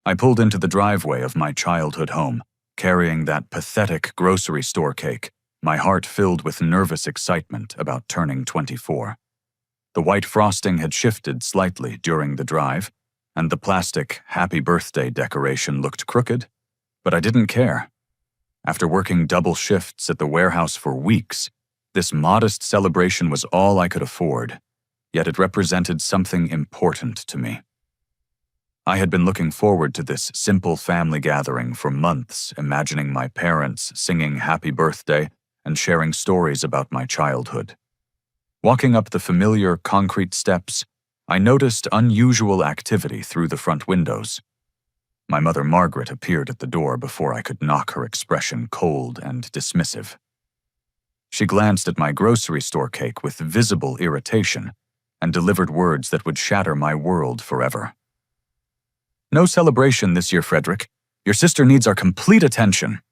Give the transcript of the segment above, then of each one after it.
I pulled into the driveway of my childhood home, carrying that pathetic grocery store cake, my heart filled with nervous excitement about turning 24. The white frosting had shifted slightly during the drive, and the plastic happy birthday decoration looked crooked, but I didn't care. After working double shifts at the warehouse for weeks, this modest celebration was all I could afford, yet it represented something important to me. I had been looking forward to this simple family gathering for months, imagining my parents singing happy birthday and sharing stories about my childhood. Walking up the familiar concrete steps, I noticed unusual activity through the front windows. My mother Margaret appeared at the door before I could knock her expression cold and dismissive. She glanced at my grocery store cake with visible irritation and delivered words that would shatter my world forever. "No celebration this year, Frederick. Your sister needs our complete attention."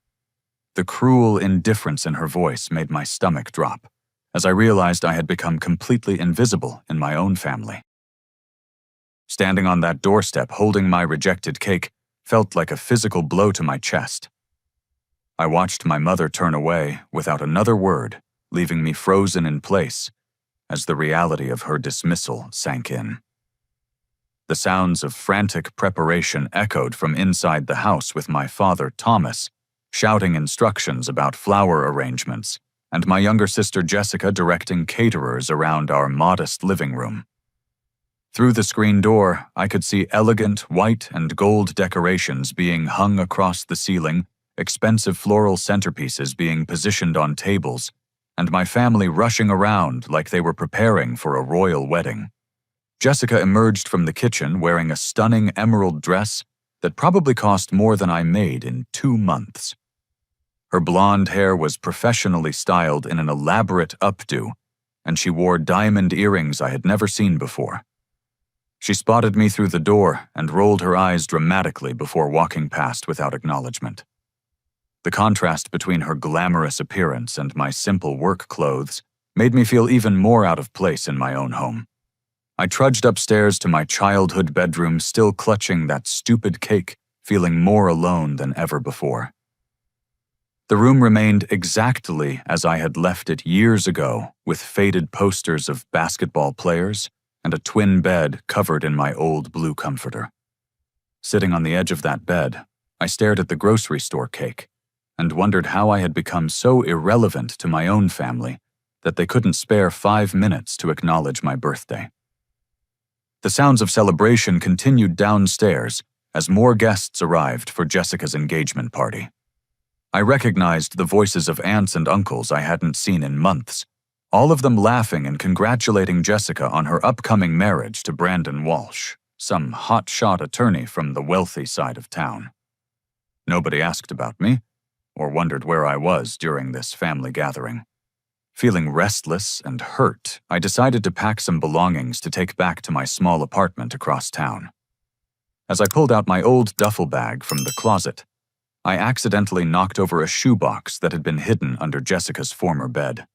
The cruel indifference in her voice made my stomach drop, as I realized I had become completely invisible in my own family. Standing on that doorstep holding my rejected cake felt like a physical blow to my chest. I watched my mother turn away without another word, leaving me frozen in place as the reality of her dismissal sank in. The sounds of frantic preparation echoed from inside the house with my father, Thomas, shouting instructions about flower arrangements, and my younger sister, Jessica, directing caterers around our modest living room. Through the screen door, I could see elegant white and gold decorations being hung across the ceiling, expensive floral centerpieces being positioned on tables, and my family rushing around like they were preparing for a royal wedding. Jessica emerged from the kitchen wearing a stunning emerald dress that probably cost more than I made in 2 months. Her blonde hair was professionally styled in an elaborate updo, and she wore diamond earrings I had never seen before. She spotted me through the door and rolled her eyes dramatically before walking past without acknowledgement. The contrast between her glamorous appearance and my simple work clothes made me feel even more out of place in my own home. I trudged upstairs to my childhood bedroom, still clutching that stupid cake, feeling more alone than ever before. The room remained exactly as I had left it years ago, with faded posters of basketball players and a twin bed covered in my old blue comforter. Sitting on the edge of that bed, I stared at the grocery store cake and wondered how I had become so irrelevant to my own family that they couldn't spare 5 minutes to acknowledge my birthday. The sounds of celebration continued downstairs as more guests arrived for Jessica's engagement party. I recognized the voices of aunts and uncles I hadn't seen in months, all of them laughing and congratulating Jessica on her upcoming marriage to Brandon Walsh, some hotshot attorney from the wealthy side of town. Nobody asked about me or wondered where I was during this family gathering. Feeling restless and hurt, I decided to pack some belongings to take back to my small apartment across town. As I pulled out my old duffel bag from the closet, I accidentally knocked over a shoebox that had been hidden under Jessica's former bed.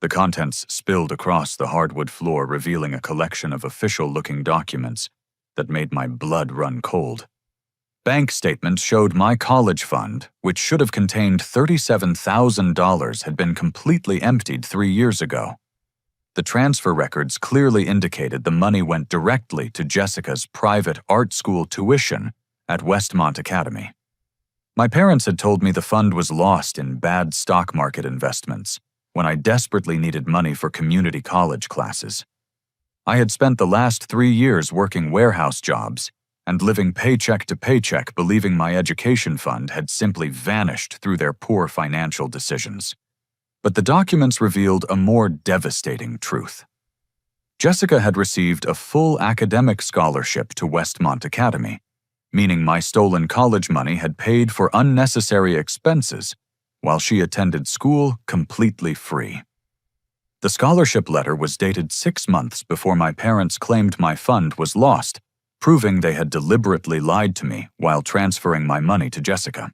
The contents spilled across the hardwood floor, revealing a collection of official-looking documents that made my blood run cold. Bank statements showed my college fund, which should have contained $37,000, had been completely emptied 3 years ago. The transfer records clearly indicated the money went directly to Jessica's private art school tuition at Westmont Academy. My parents had told me the fund was lost in bad stock market investments when I desperately needed money for community college classes. I had spent the last 3 years working warehouse jobs and living paycheck to paycheck, believing my education fund had simply vanished through their poor financial decisions. But the documents revealed a more devastating truth. Jessica had received a full academic scholarship to Westmont Academy, meaning my stolen college money had paid for unnecessary expenses while she attended school completely free. The scholarship letter was dated 6 months before my parents claimed my fund was lost, proving they had deliberately lied to me while transferring my money to Jessica.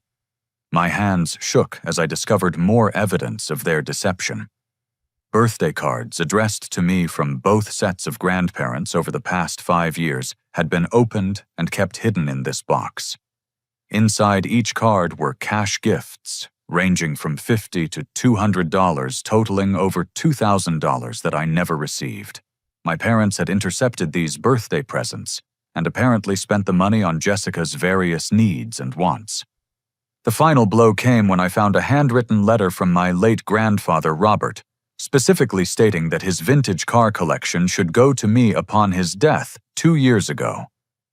My hands shook as I discovered more evidence of their deception. Birthday cards addressed to me from both sets of grandparents over the past 5 years had been opened and kept hidden in this box. Inside each card were cash gifts, ranging from $50 to $200, totaling over $2,000 that I never received. My parents had intercepted these birthday presents and apparently spent the money on Jessica's various needs and wants. The final blow came when I found a handwritten letter from my late grandfather, Robert, specifically stating that his vintage car collection should go to me upon his death 2 years ago.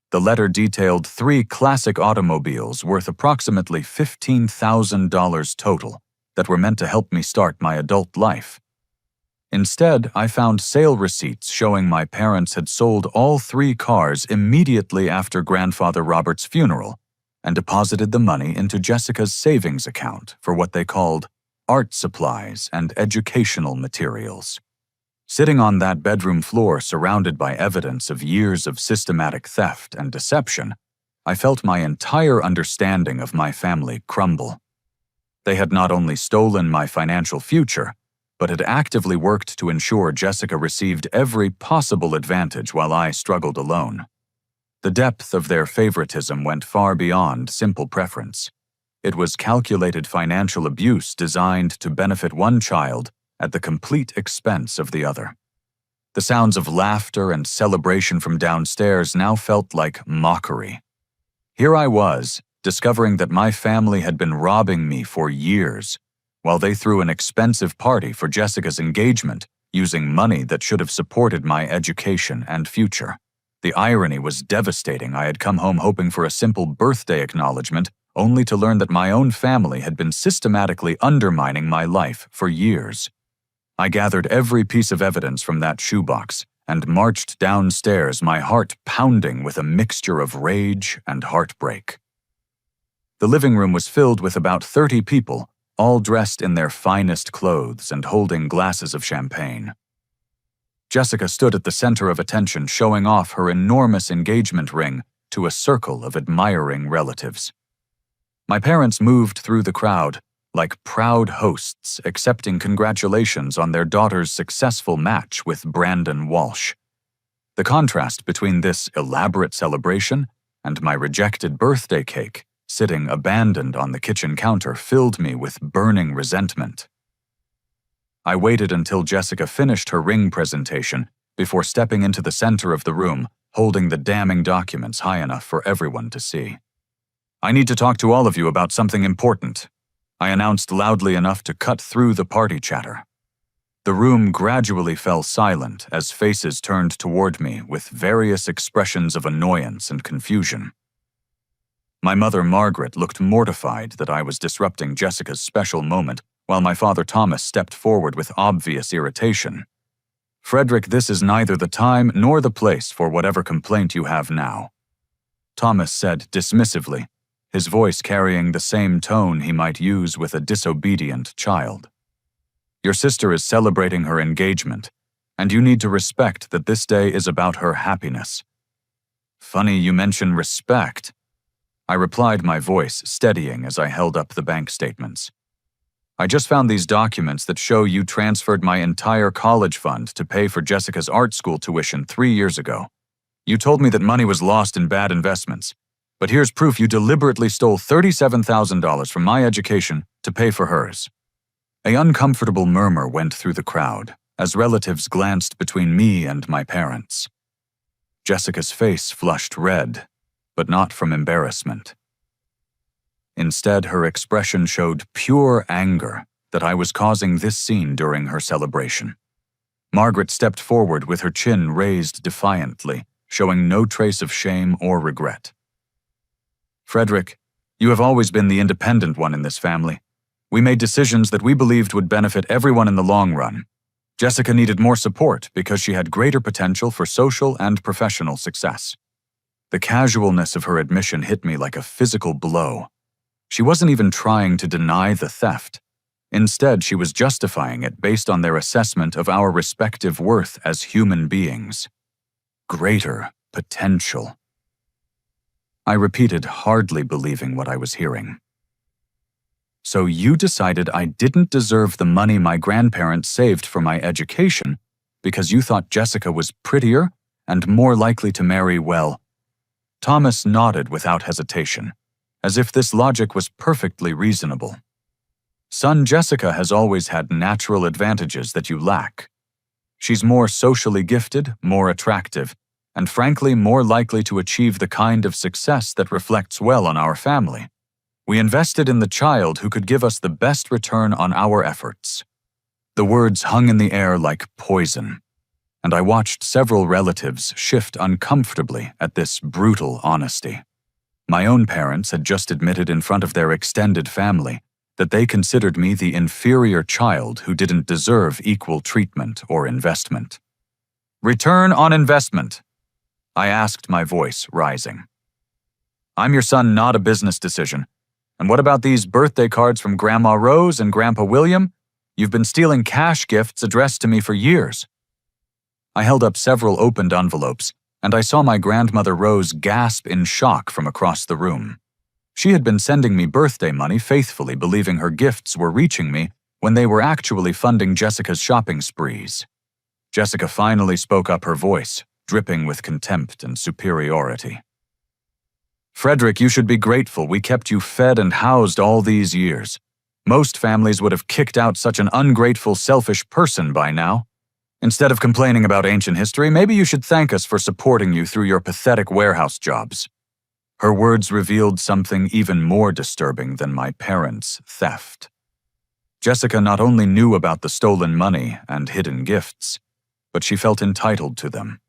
The letter detailed 3 classic automobiles worth approximately $15,000 total that were meant to help me start my adult life. Instead, I found sale receipts showing my parents had sold all 3 cars immediately after Grandfather Robert's funeral and deposited the money into Jessica's savings account for what they called art supplies and educational materials. Sitting on that bedroom floor surrounded by evidence of years of systematic theft and deception, I felt my entire understanding of my family crumble. They had not only stolen my financial future, but had actively worked to ensure Jessica received every possible advantage while I struggled alone. The depth of their favoritism went far beyond simple preference. It was calculated financial abuse designed to benefit one child at the complete expense of the other. The sounds of laughter and celebration from downstairs now felt like mockery. Here I was, discovering that my family had been robbing me for years, while they threw an expensive party for Jessica's engagement using money that should have supported my education and future. The irony was devastating. I had come home hoping for a simple birthday acknowledgement, only to learn that my own family had been systematically undermining my life for years. I gathered every piece of evidence from that shoebox and marched downstairs, my heart pounding with a mixture of rage and heartbreak. The living room was filled with about 30 people, all dressed in their finest clothes and holding glasses of champagne. Jessica stood at the center of attention, showing off her enormous engagement ring to a circle of admiring relatives. My parents moved through the crowd like proud hosts accepting congratulations on their daughter's successful match with Brandon Walsh. The contrast between this elaborate celebration and my rejected birthday cake sitting abandoned on the kitchen counter filled me with burning resentment. I waited until Jessica finished her ring presentation before stepping into the center of the room, holding the damning documents high enough for everyone to see. "I need to talk to all of you about something important," I announced loudly enough to cut through the party chatter. The room gradually fell silent as faces turned toward me with various expressions of annoyance and confusion. My mother, Margaret, looked mortified that I was disrupting Jessica's special moment, while my father, Thomas, stepped forward with obvious irritation. "Frederick, this is neither the time nor the place for whatever complaint you have now," Thomas said dismissively, his voice carrying the same tone he might use with a disobedient child. "Your sister is celebrating her engagement, and you need to respect that this day is about her happiness." "Funny you mention respect," I replied, my voice steadying as I held up the bank statements. "I just found these documents that show you transferred my entire college fund to pay for Jessica's art school tuition 3 years ago. You told me that money was lost in bad investments, but here's proof you deliberately stole $37,000 from my education to pay for hers." An uncomfortable murmur went through the crowd as relatives glanced between me and my parents. Jessica's face flushed red, but not from embarrassment. Instead, her expression showed pure anger that I was causing this scene during her celebration. Margaret stepped forward with her chin raised defiantly, showing no trace of shame or regret. "Frederick, you have always been the independent one in this family. We made decisions that we believed would benefit everyone in the long run. Jessica needed more support because she had greater potential for social and professional success." The casualness of her admission hit me like a physical blow. She wasn't even trying to deny the theft. Instead, she was justifying it based on their assessment of our respective worth as human beings. Greater potential. I repeated, hardly believing what I was hearing. So you decided I didn't deserve the money my grandparents saved for my education because you thought Jessica was prettier and more likely to marry well. Thomas nodded without hesitation, as if this logic was perfectly reasonable. Son, Jessica has always had natural advantages that you lack. She's more socially gifted, more attractive, and frankly more likely to achieve the kind of success that reflects well on our family. We invested in the child who could give us the best return on our efforts. The words hung in the air like poison, and I watched several relatives shift uncomfortably at this brutal honesty. My own parents had just admitted in front of their extended family that they considered me the inferior child who didn't deserve equal treatment or investment. Return on investment, I asked, my voice rising. I'm your son, not a business decision. And what about these birthday cards from Grandma Rose and Grandpa William? You've been stealing cash gifts addressed to me for years. I held up several opened envelopes, and I saw my grandmother Rose gasp in shock from across the room. She had been sending me birthday money faithfully, believing her gifts were reaching me when they were actually funding Jessica's shopping sprees. Jessica finally spoke up, her voice dripping with contempt and superiority. Frederick, you should be grateful we kept you fed and housed all these years. Most families would have kicked out such an ungrateful, selfish person by now. Instead of complaining about ancient history, maybe you should thank us for supporting you through your pathetic warehouse jobs. Her words revealed something even more disturbing than my parents' theft. Jessica not only knew about the stolen money and hidden gifts, but she felt entitled to them.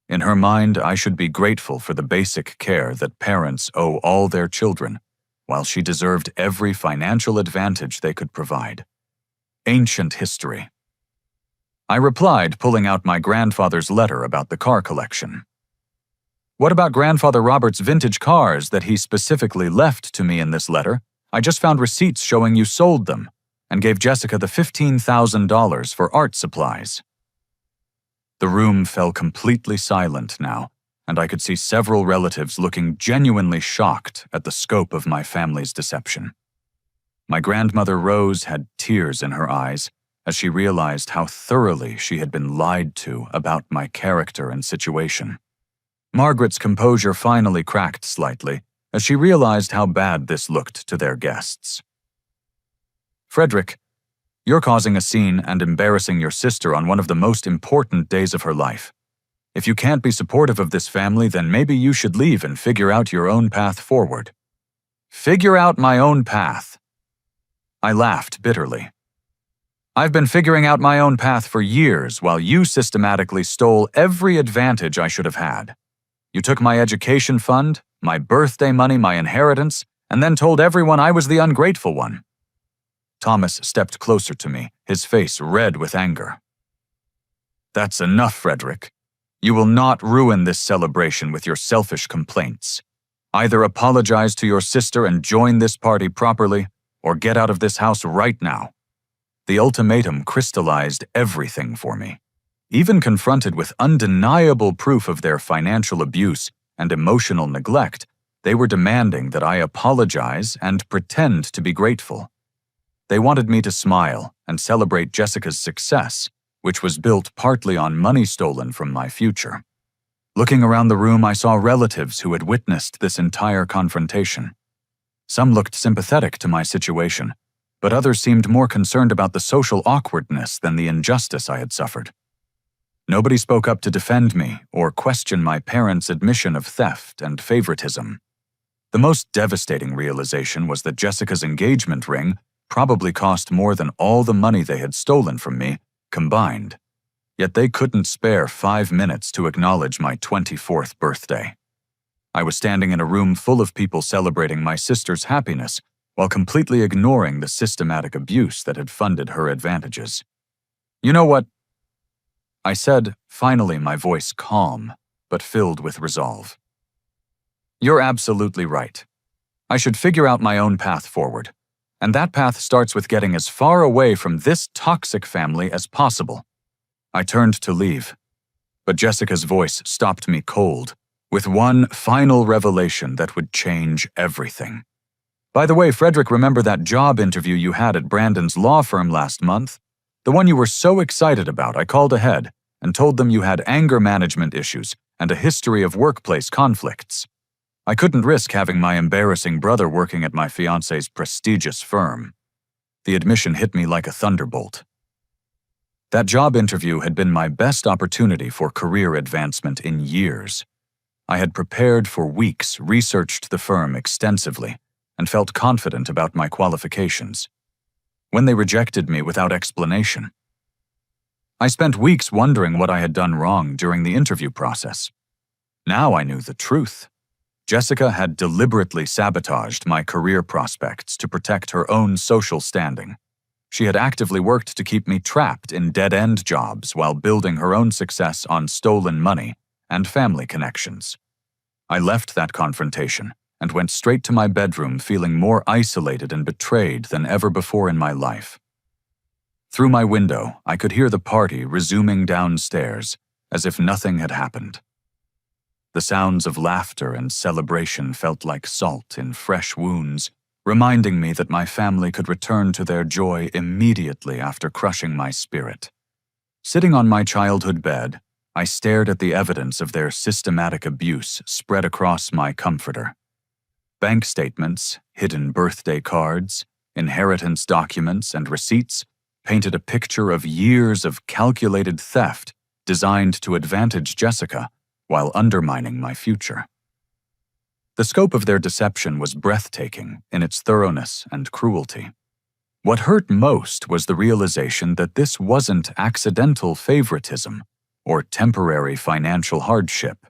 In her mind, I should be grateful for the basic care that parents owe all their children, while she deserved every financial advantage they could provide. Ancient history. I replied, pulling out my grandfather's letter about the car collection. What about Grandfather Robert's vintage cars that he specifically left to me in this letter? I just found receipts showing you sold them and gave Jessica the $15,000 for art supplies. The room fell completely silent now, and I could see several relatives looking genuinely shocked at the scope of my family's deception. My grandmother Rose had tears in her eyes as she realized how thoroughly she had been lied to about my character and situation. Margaret's composure finally cracked slightly as she realized how bad this looked to their guests. Frederick, you're causing a scene and embarrassing your sister on one of the most important days of her life. If you can't be supportive of this family, then maybe you should leave and figure out your own path forward. Figure out my own path. I laughed bitterly. I've been figuring out my own path for years while you systematically stole every advantage I should have had. You took my education fund, my birthday money, my inheritance, and then told everyone I was the ungrateful one. Thomas stepped closer to me, his face red with anger. That's enough, Frederick. You will not ruin this celebration with your selfish complaints. Either apologize to your sister and join this party properly, or get out of this house right now. The ultimatum crystallized everything for me. Even confronted with undeniable proof of their financial abuse and emotional neglect, they were demanding that I apologize and pretend to be grateful. They wanted me to smile and celebrate Jessica's success, which was built partly on money stolen from my future. Looking around the room, I saw relatives who had witnessed this entire confrontation. Some looked sympathetic to my situation, but others seemed more concerned about the social awkwardness than the injustice I had suffered. Nobody spoke up to defend me or question my parents' admission of theft and favoritism. The most devastating realization was that Jessica's engagement ring probably cost more than all the money they had stolen from me combined. Yet they couldn't spare 5 minutes to acknowledge my 24th birthday. I was standing in a room full of people celebrating my sister's happiness while completely ignoring the systematic abuse that had funded her advantages. You know what? I said, finally, my voice calm, but filled with resolve. You're absolutely right. I should figure out my own path forward, and that path starts with getting as far away from this toxic family as possible. I turned to leave, but Jessica's voice stopped me cold, with one final revelation that would change everything. By the way, Frederick, remember that job interview you had at Brandon's law firm last month? The one you were so excited about. I called ahead and told them you had anger management issues and a history of workplace conflicts. I couldn't risk having my embarrassing brother working at my fiancé's prestigious firm. The admission hit me like a thunderbolt. That job interview had been my best opportunity for career advancement in years. I had prepared for weeks, researched the firm extensively, and felt confident about my qualifications. When they rejected me without explanation, I spent weeks wondering what I had done wrong during the interview process. Now I knew the truth. Jessica had deliberately sabotaged my career prospects to protect her own social standing. She had actively worked to keep me trapped in dead-end jobs while building her own success on stolen money and family connections. I left that confrontation and went straight to my bedroom feeling more isolated and betrayed than ever before in my life. Through my window, I could hear the party resuming downstairs as if nothing had happened. The sounds of laughter and celebration felt like salt in fresh wounds, reminding me that my family could return to their joy immediately after crushing my spirit. Sitting on my childhood bed, I stared at the evidence of their systematic abuse spread across my comforter. Bank statements, hidden birthday cards, inheritance documents, and receipts painted a picture of years of calculated theft designed to advantage Jessica while undermining my future. The scope of their deception was breathtaking in its thoroughness and cruelty. What hurt most was the realization that this wasn't accidental favoritism or temporary financial hardship.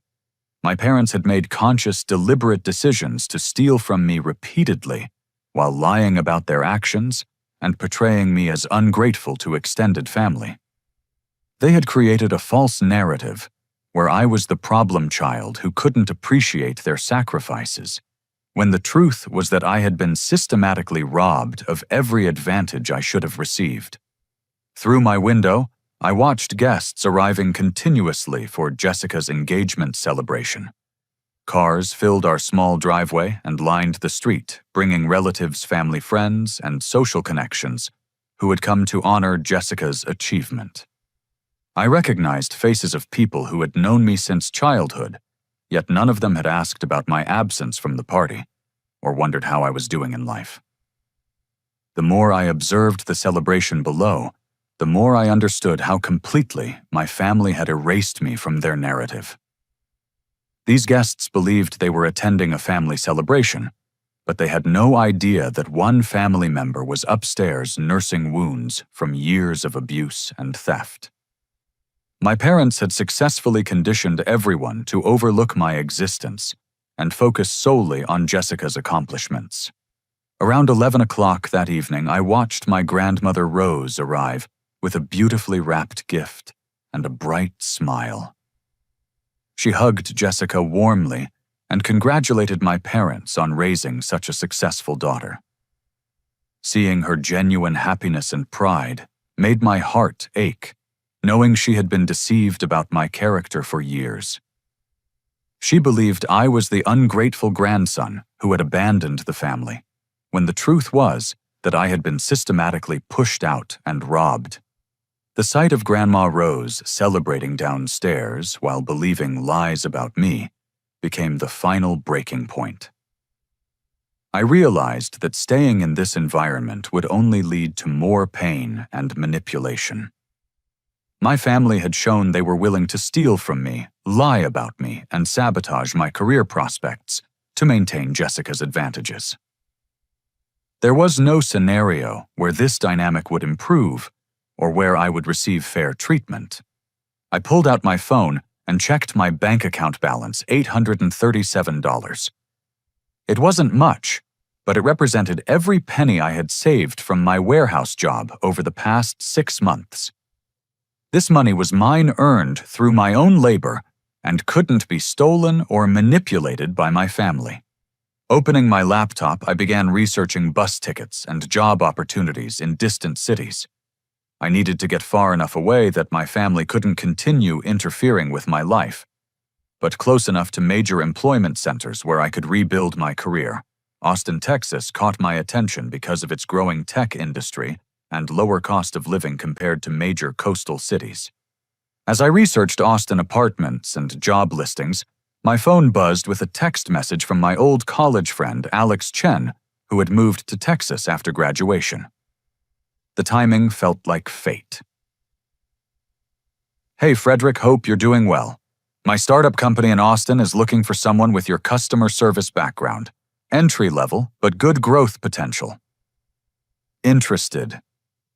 My parents had made conscious, deliberate decisions to steal from me repeatedly while lying about their actions and portraying me as ungrateful to extended family. They had created a false narrative where I was the problem child who couldn't appreciate their sacrifices, when the truth was that I had been systematically robbed of every advantage I should have received. Through my window, I watched guests arriving continuously for Jessica's engagement celebration. Cars filled our small driveway and lined the street, bringing relatives, family friends, and social connections who had come to honor Jessica's achievement. I recognized faces of people who had known me since childhood, yet none of them had asked about my absence from the party or wondered how I was doing in life. The more I observed the celebration below, the more I understood how completely my family had erased me from their narrative. These guests believed they were attending a family celebration, but they had no idea that one family member was upstairs nursing wounds from years of abuse and theft. My parents had successfully conditioned everyone to overlook my existence and focus solely on Jessica's accomplishments. Around 11 o'clock that evening, I watched my grandmother Rose arrive with a beautifully wrapped gift and a bright smile. She hugged Jessica warmly and congratulated my parents on raising such a successful daughter. Seeing her genuine happiness and pride made my heart ache, knowing she had been deceived about my character for years. She believed I was the ungrateful grandson who had abandoned the family, when the truth was that I had been systematically pushed out and robbed. The sight of Grandma Rose celebrating downstairs while believing lies about me became the final breaking point. I realized that staying in this environment would only lead to more pain and manipulation. My family had shown they were willing to steal from me, lie about me, and sabotage my career prospects to maintain Jessica's advantages. There was no scenario where this dynamic would improve or where I would receive fair treatment. I pulled out my phone and checked my bank account balance, $837. It wasn't much, but it represented every penny I had saved from my warehouse job over the past 6 months. This money was mine earned through my own labor and couldn't be stolen or manipulated by my family. Opening my laptop, I began researching bus tickets and job opportunities in distant cities. I needed to get far enough away that my family couldn't continue interfering with my life, but close enough to major employment centers where I could rebuild my career, Austin, Texas caught my attention because of its growing tech industry and lower cost of living compared to major coastal cities. As I researched Austin apartments and job listings, my phone buzzed with a text message from my old college friend Alex Chen, who had moved to Texas after graduation. The timing felt like fate. "Hey Frederick, hope you're doing well. My startup company in Austin is looking for someone with your customer service background. Entry level, but good growth potential." Interested.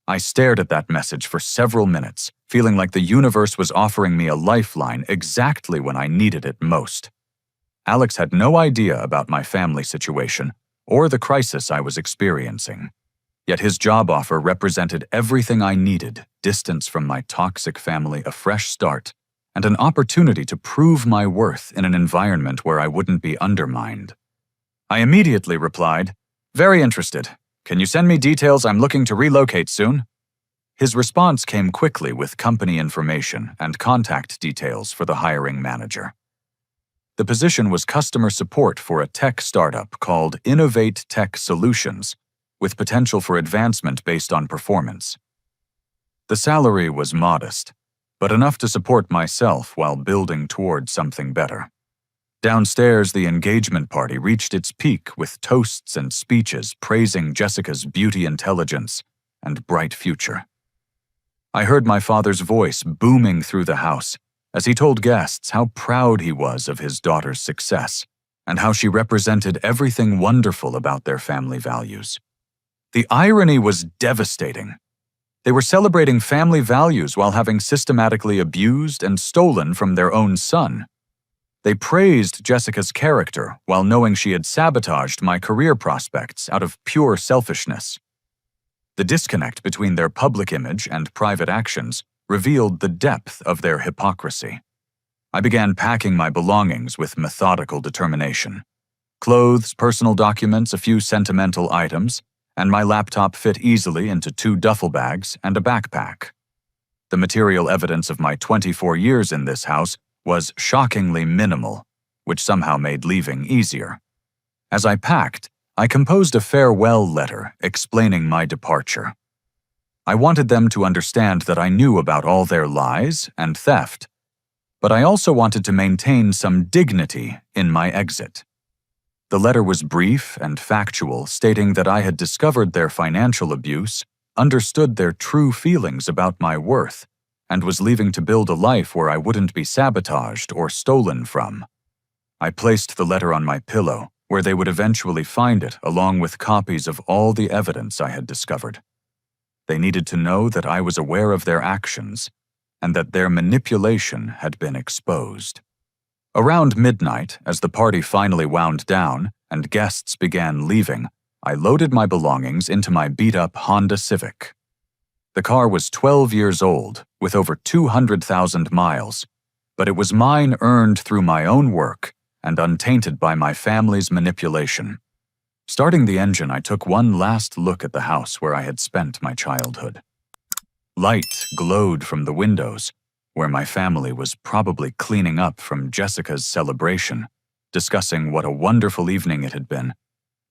I stared at that message for several minutes, feeling like the universe was offering me a lifeline exactly when I needed it most. Alex had no idea about my family situation or the crisis I was experiencing. Yet his job offer represented everything I needed: distance from my toxic family, a fresh start, and an opportunity to prove my worth in an environment where I wouldn't be undermined. I immediately replied, "Very interested. Can you send me details? I'm looking to relocate soon." His response came quickly with company information and contact details for the hiring manager. The position was customer support for a tech startup called Innovate Tech Solutions, with potential for advancement based on performance. The salary was modest, but enough to support myself while building toward something better. Downstairs, the engagement party reached its peak with toasts and speeches praising Jessica's beauty, intelligence, and bright future. I heard my father's voice booming through the house as he told guests how proud he was of his daughter's success and how she represented everything wonderful about their family values. The irony was devastating. They were celebrating family values while having systematically abused and stolen from their own son. They praised Jessica's character while knowing she had sabotaged my career prospects out of pure selfishness. The disconnect between their public image and private actions revealed the depth of their hypocrisy. I began packing my belongings with methodical determination. Clothes, personal documents, a few sentimental items, and my laptop fit easily into 2 duffel bags and a backpack. The material evidence of my 24 years in this house was shockingly minimal, which somehow made leaving easier. As I packed, I composed a farewell letter explaining my departure. I wanted them to understand that I knew about all their lies and theft, but I also wanted to maintain some dignity in my exit. The letter was brief and factual, stating that I had discovered their financial abuse, understood their true feelings about my worth, and was leaving to build a life where I wouldn't be sabotaged or stolen from. I placed the letter on my pillow, where they would eventually find it along with copies of all the evidence I had discovered. They needed to know that I was aware of their actions and that their manipulation had been exposed. Around midnight, as the party finally wound down and guests began leaving, I loaded my belongings into my beat-up Honda Civic. The car was 12 years old, with over 200,000 miles, but it was mine earned through my own work and untainted by my family's manipulation. Starting the engine, I took one last look at the house where I had spent my childhood. Light glowed from the windows, where my family was probably cleaning up from Jessica's celebration, discussing what a wonderful evening it had been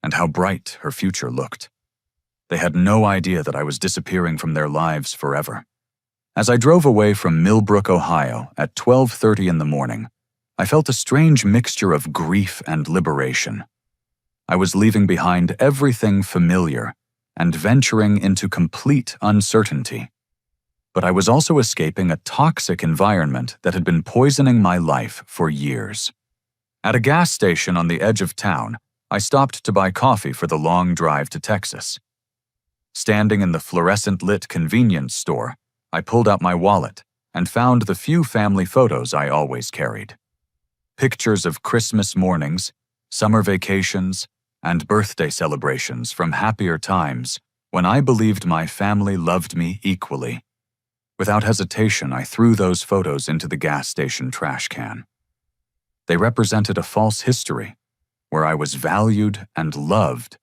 and how bright her future looked. They had no idea that I was disappearing from their lives forever. As I drove away from Millbrook, Ohio at 12:30 in the morning, I felt a strange mixture of grief and liberation. I was leaving behind everything familiar and venturing into complete uncertainty. But I was also escaping a toxic environment that had been poisoning my life for years. At a gas station on the edge of town, I stopped to buy coffee for the long drive to Texas. Standing in the fluorescent-lit convenience store, I pulled out my wallet and found the few family photos I always carried. Pictures of Christmas mornings, summer vacations, and birthday celebrations from happier times when I believed my family loved me equally. Without hesitation, I threw those photos into the gas station trash can. They represented a false history, where I was valued and loved,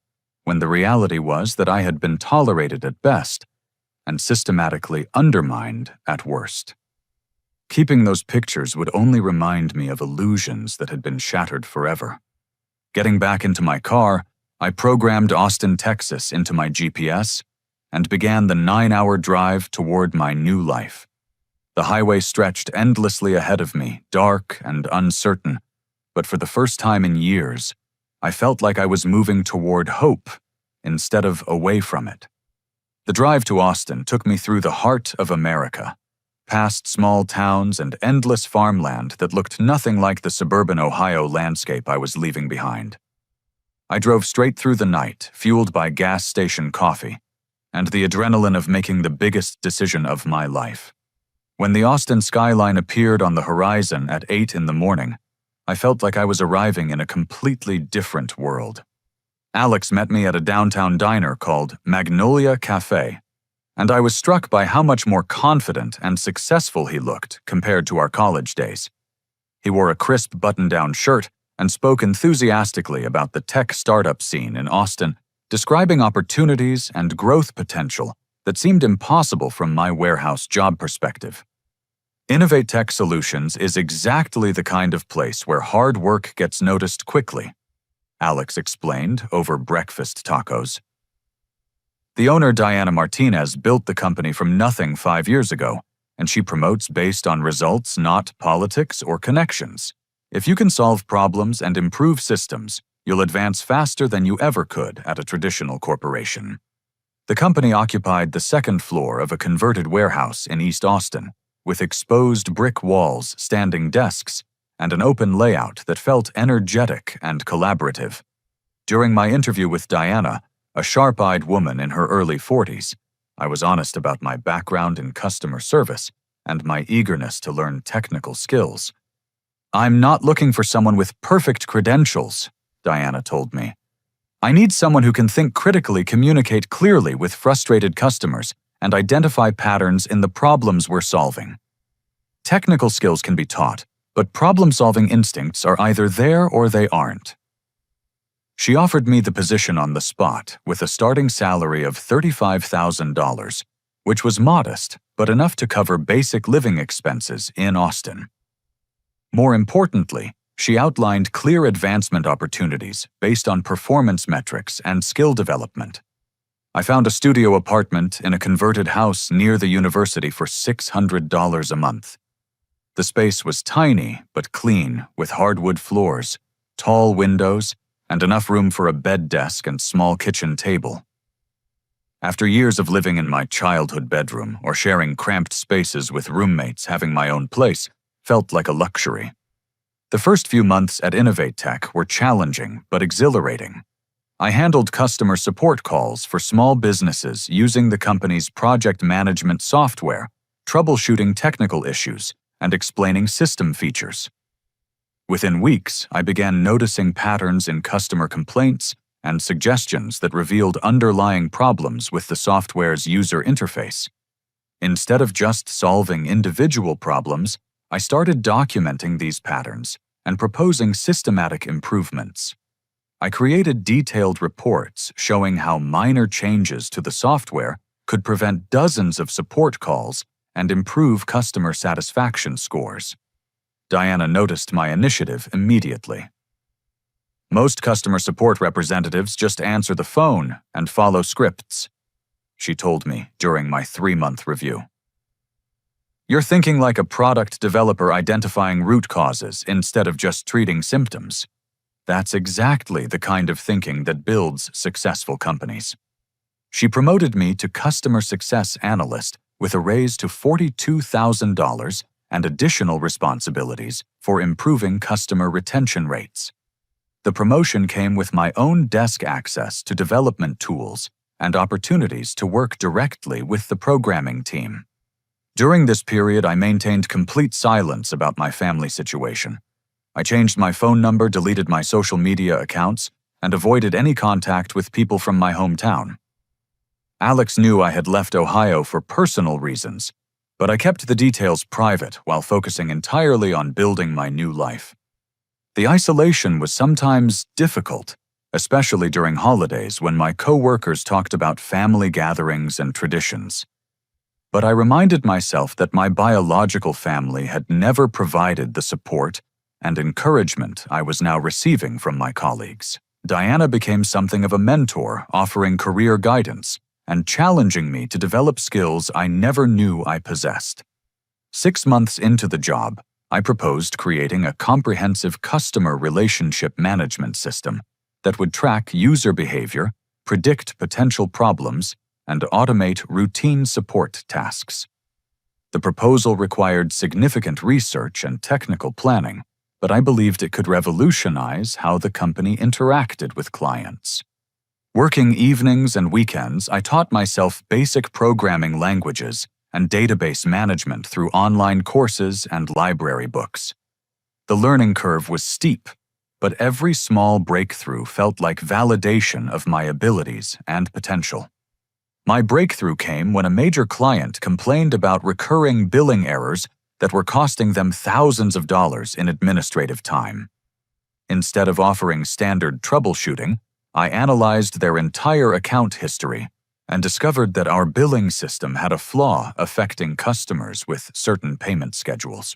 when the reality was that I had been tolerated at best and systematically undermined at worst. Keeping those pictures would only remind me of illusions that had been shattered forever. Getting back into my car, I programmed Austin, Texas into my GPS and began the 9-hour drive toward my new life. The highway stretched endlessly ahead of me, dark and uncertain, but for the first time in years, I felt like I was moving toward hope instead of away from it. The drive to Austin took me through the heart of America, past small towns and endless farmland that looked nothing like the suburban Ohio landscape I was leaving behind. I drove straight through the night, fueled by gas station coffee, and the adrenaline of making the biggest decision of my life. When the Austin skyline appeared on the horizon at 8 in the morning, I felt like I was arriving in a completely different world. Alex met me at a downtown diner called Magnolia Cafe, and I was struck by how much more confident and successful he looked compared to our college days. He wore a crisp button-down shirt and spoke enthusiastically about the tech startup scene in Austin, describing opportunities and growth potential that seemed impossible from my warehouse job perspective. Innovate Tech Solutions is exactly the kind of place where hard work gets noticed quickly, Alex explained over breakfast tacos. The owner, Diana Martinez, built the company from nothing 5 years ago, and she promotes based on results, not politics or connections. If you can solve problems and improve systems, you'll advance faster than you ever could at a traditional corporation. The company occupied the second floor of a converted warehouse in East Austin, with exposed brick walls, standing desks, and an open layout that felt energetic and collaborative. During my interview with Diana, a sharp-eyed woman in her early 40s, I was honest about my background in customer service and my eagerness to learn technical skills. "I'm not looking for someone with perfect credentials," Diana told me. "I need someone who can think critically, communicate clearly with frustrated customers, and identify patterns in the problems we're solving. Technical skills can be taught, but problem-solving instincts are either there or they aren't." She offered me the position on the spot with a starting salary of $35,000, which was modest but enough to cover basic living expenses in Austin. More importantly, she outlined clear advancement opportunities based on performance metrics and skill development. I found a studio apartment in a converted house near the university for $600 a month. The space was tiny but clean, with hardwood floors, tall windows, and enough room for a bed desk and small kitchen table. After years of living in my childhood bedroom or sharing cramped spaces with roommates, having my own place felt like a luxury. The first few months at Innovate Tech were challenging but exhilarating. I handled customer support calls for small businesses using the company's project management software, troubleshooting technical issues, and explaining system features. Within weeks, I began noticing patterns in customer complaints and suggestions that revealed underlying problems with the software's user interface. Instead of just solving individual problems, I started documenting these patterns and proposing systematic improvements. I created detailed reports showing how minor changes to the software could prevent dozens of support calls and improve customer satisfaction scores. Diana noticed my initiative immediately. "Most customer support representatives just answer the phone and follow scripts," she told me during my 3-month review. "You're thinking like a product developer identifying root causes instead of just treating symptoms." That's exactly the kind of thinking that builds successful companies. She promoted me to Customer Success Analyst with a raise to $42,000 and additional responsibilities for improving customer retention rates. The promotion came with my own desk access to development tools and opportunities to work directly with the programming team. During this period, I maintained complete silence about my family situation. I changed my phone number, deleted my social media accounts, and avoided any contact with people from my hometown. Alex knew I had left Ohio for personal reasons, but I kept the details private while focusing entirely on building my new life. The isolation was sometimes difficult, especially during holidays when my coworkers talked about family gatherings and traditions. But I reminded myself that my biological family had never provided the support and encouragement I was now receiving from my colleagues. Diana became something of a mentor, offering career guidance and challenging me to develop skills I never knew I possessed. 6 months into the job, I proposed creating a comprehensive customer relationship management system that would track user behavior, predict potential problems, and automate routine support tasks. The proposal required significant research and technical planning, but I believed it could revolutionize how the company interacted with clients. Working evenings and weekends, I taught myself basic programming languages and database management through online courses and library books. The learning curve was steep, but every small breakthrough felt like validation of my abilities and potential. My breakthrough came when a major client complained about recurring billing errors that were costing them thousands of dollars in administrative time. Instead of offering standard troubleshooting, I analyzed their entire account history and discovered that our billing system had a flaw affecting customers with certain payment schedules.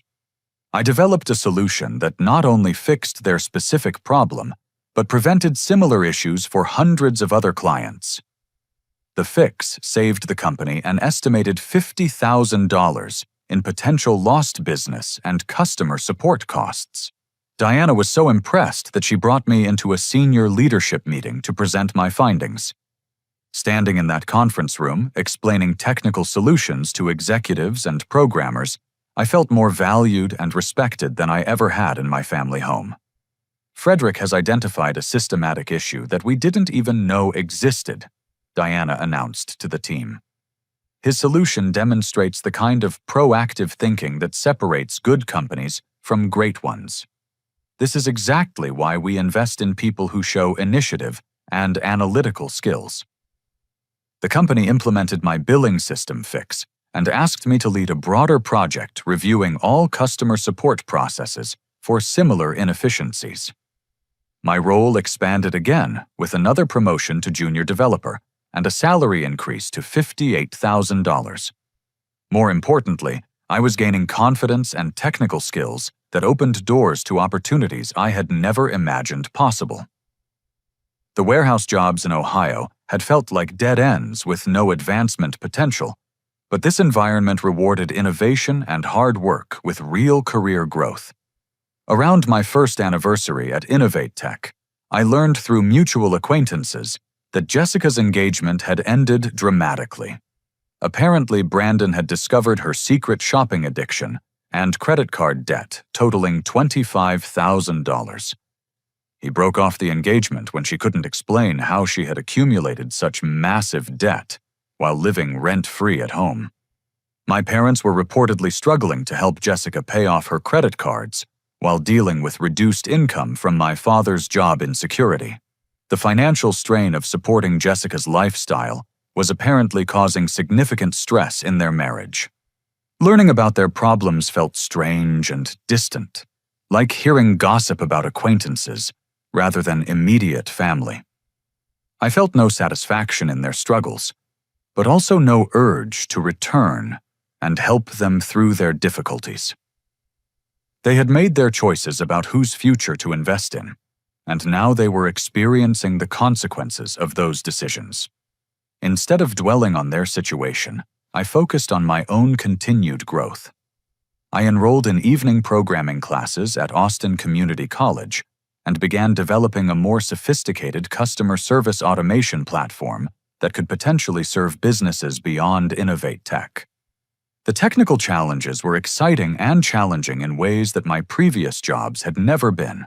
I developed a solution that not only fixed their specific problem, but prevented similar issues for hundreds of other clients. The fix saved the company an estimated $50,000 in potential lost business and customer support costs. Diana was so impressed that she brought me into a senior leadership meeting to present my findings. Standing in that conference room, explaining technical solutions to executives and programmers, I felt more valued and respected than I ever had in my family home. Frederick has identified a systematic issue that we didn't even know existed, Diana announced to the team. His solution demonstrates the kind of proactive thinking that separates good companies from great ones. This is exactly why we invest in people who show initiative and analytical skills. The company implemented my billing system fix and asked me to lead a broader project reviewing all customer support processes for similar inefficiencies. My role expanded again with another promotion to junior developer and a salary increase to $58,000. More importantly, I was gaining confidence and technical skills that opened doors to opportunities I had never imagined possible. The warehouse jobs in Ohio had felt like dead ends with no advancement potential, but this environment rewarded innovation and hard work with real career growth. Around my first anniversary at Innovate Tech, I learned through mutual acquaintances that Jessica's engagement had ended dramatically. Apparently, Brandon had discovered her secret shopping addiction and credit card debt totaling $25,000. He broke off the engagement when she couldn't explain how she had accumulated such massive debt while living rent-free at home. My parents were reportedly struggling to help Jessica pay off her credit cards while dealing with reduced income from my father's job insecurity. The financial strain of supporting Jessica's lifestyle was apparently causing significant stress in their marriage. Learning about their problems felt strange and distant, like hearing gossip about acquaintances rather than immediate family. I felt no satisfaction in their struggles, but also no urge to return and help them through their difficulties. They had made their choices about whose future to invest in, and now they were experiencing the consequences of those decisions. Instead of dwelling on their situation, I focused on my own continued growth. I enrolled in evening programming classes at Austin Community College and began developing a more sophisticated customer service automation platform that could potentially serve businesses beyond Innovate Tech. The technical challenges were exciting and challenging in ways that my previous jobs had never been.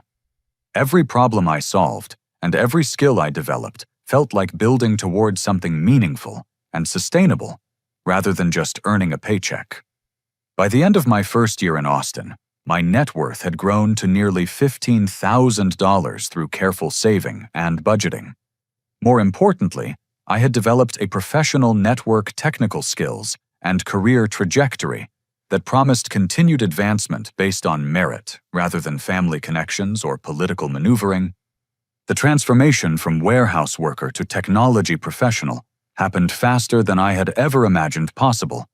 Every problem I solved and every skill I developed felt like building towards something meaningful and sustainable, rather than just earning a paycheck. By the end of my first year in Austin, my net worth had grown to nearly $15,000 through careful saving and budgeting. More importantly, I had developed a professional network technical skills and career trajectory that promised continued advancement based on merit rather than family connections or political maneuvering. The transformation from warehouse worker to technology professional happened faster than I had ever imagined possible,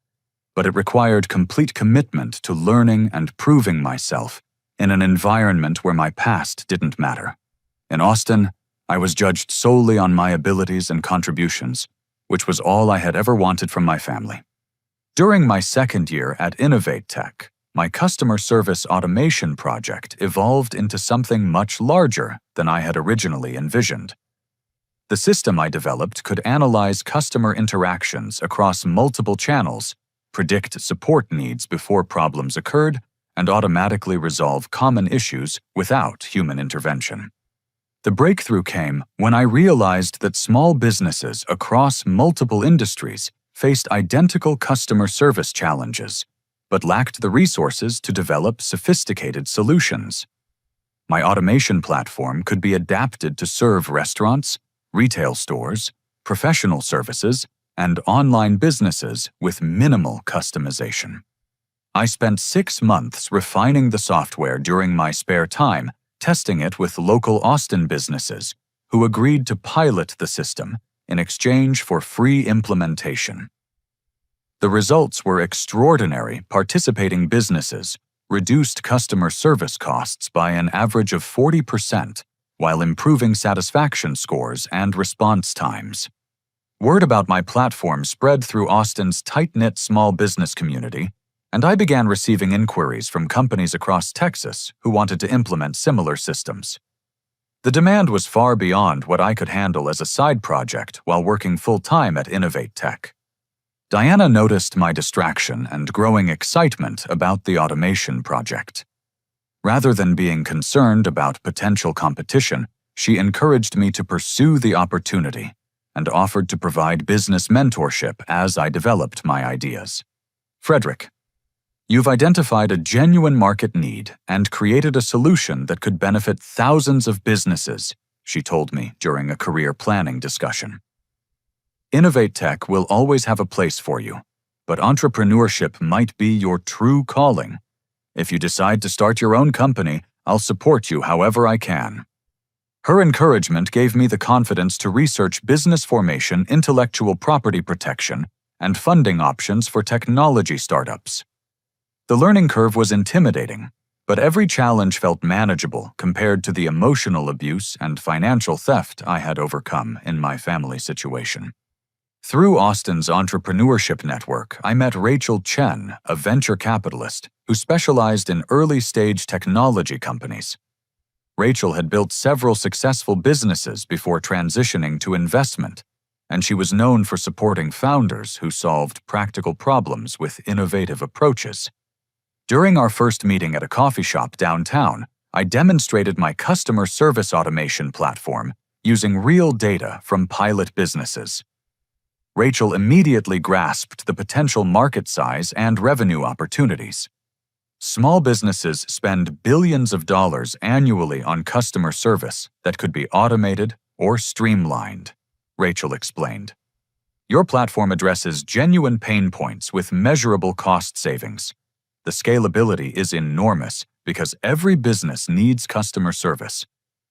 but it required complete commitment to learning and proving myself in an environment where my past didn't matter. In Austin, I was judged solely on my abilities and contributions, which was all I had ever wanted from my family. During my second year at Innovate Tech, my customer service automation project evolved into something much larger than I had originally envisioned. The system I developed could analyze customer interactions across multiple channels, predict support needs before problems occurred, and automatically resolve common issues without human intervention. The breakthrough came when I realized that small businesses across multiple industries faced identical customer service challenges, but lacked the resources to develop sophisticated solutions. My automation platform could be adapted to serve restaurants, retail stores, professional services, and online businesses with minimal customization. I spent 6 months refining the software during my spare time, testing it with local Austin businesses who agreed to pilot the system in exchange for free implementation. The results were extraordinary. Participating businesses reduced customer service costs by an average of 40%, while improving satisfaction scores and response times. Word about my platform spread through Austin's tight-knit small business community, and I began receiving inquiries from companies across Texas who wanted to implement similar systems. The demand was far beyond what I could handle as a side project while working full-time at Innovate Tech. Diana noticed my distraction and growing excitement about the automation project. Rather than being concerned about potential competition, she encouraged me to pursue the opportunity and offered to provide business mentorship as I developed my ideas. Frederick, you've identified a genuine market need and created a solution that could benefit thousands of businesses, she told me during a career planning discussion. Innovate Tech will always have a place for you, but entrepreneurship might be your true calling. If you decide to start your own company, I'll support you however I can. Her encouragement gave me the confidence to research business formation, intellectual property protection, and funding options for technology startups. The learning curve was intimidating, but every challenge felt manageable compared to the emotional abuse and financial theft I had overcome in my family situation. Through Austin's entrepreneurship network, I met Rachel Chen, a venture capitalist who specialized in early-stage technology companies. Rachel had built several successful businesses before transitioning to investment, and she was known for supporting founders who solved practical problems with innovative approaches. During our first meeting at a coffee shop downtown, I demonstrated my customer service automation platform using real data from pilot businesses. Rachel immediately grasped the potential market size and revenue opportunities. Small businesses spend billions of dollars annually on customer service that could be automated or streamlined, Rachel explained. Your platform addresses genuine pain points with measurable cost savings. The scalability is enormous because every business needs customer service,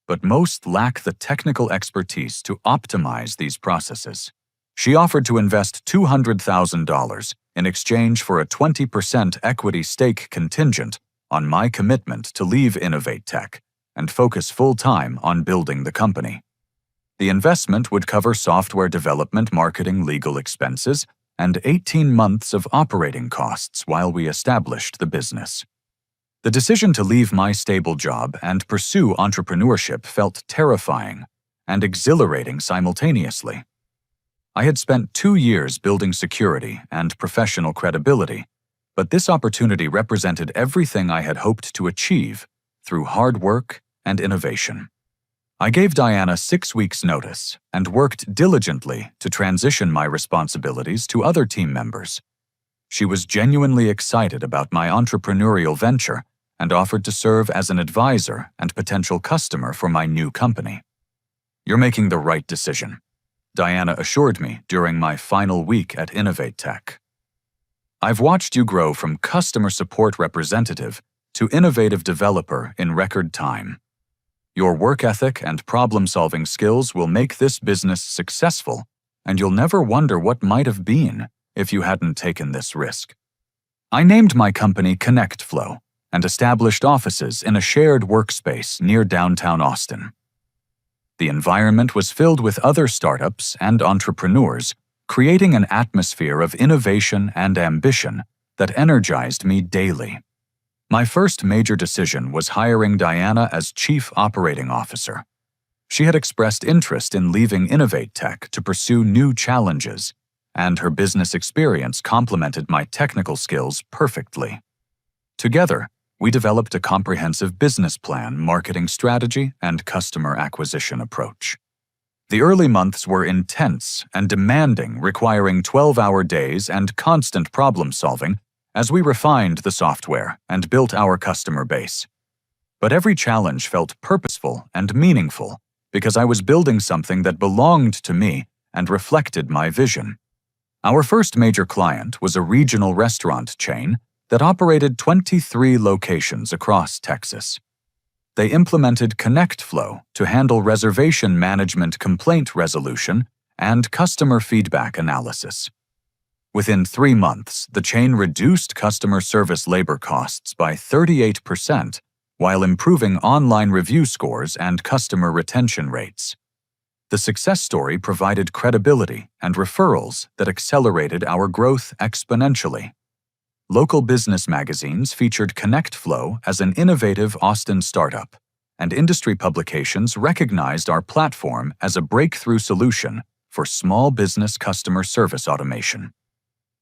but most lack the technical expertise to optimize these processes. She offered to invest $200,000 in exchange for a 20% equity stake contingent on my commitment to leave Innovate Tech and focus full-time on building the company. The investment would cover software development, marketing, legal expenses, and 18 months of operating costs while we established the business. The decision to leave my stable job and pursue entrepreneurship felt terrifying and exhilarating simultaneously. I had spent 2 years building security and professional credibility, but this opportunity represented everything I had hoped to achieve through hard work and innovation. I gave Diana 6 weeks' notice and worked diligently to transition my responsibilities to other team members. She was genuinely excited about my entrepreneurial venture and offered to serve as an advisor and potential customer for my new company. "You're making the right decision," Diana assured me during my final week at Innovate Tech. "I've watched you grow from customer support representative to innovative developer in record time. Your work ethic and problem-solving skills will make this business successful, and you'll never wonder what might have been if you hadn't taken this risk." I named my company ConnectFlow and established offices in a shared workspace near downtown Austin. The environment was filled with other startups and entrepreneurs, creating an atmosphere of innovation and ambition that energized me daily. My first major decision was hiring Diana as Chief Operating Officer. She had expressed interest in leaving Innovate Tech to pursue new challenges, and her business experience complemented my technical skills perfectly. Together, we developed a comprehensive business plan, marketing strategy, and customer acquisition approach. The early months were intense and demanding, requiring 12-hour days and constant problem-solving as we refined the software and built our customer base. But every challenge felt purposeful and meaningful because I was building something that belonged to me and reflected my vision. Our first major client was a regional restaurant chain that operated 23 locations across Texas. They implemented ConnectFlow to handle reservation management, complaint resolution, and customer feedback analysis. Within 3 months, the chain reduced customer service labor costs by 38% while improving online review scores and customer retention rates. The success story provided credibility and referrals that accelerated our growth exponentially. Local business magazines featured ConnectFlow as an innovative Austin startup, and industry publications recognized our platform as a breakthrough solution for small business customer service automation.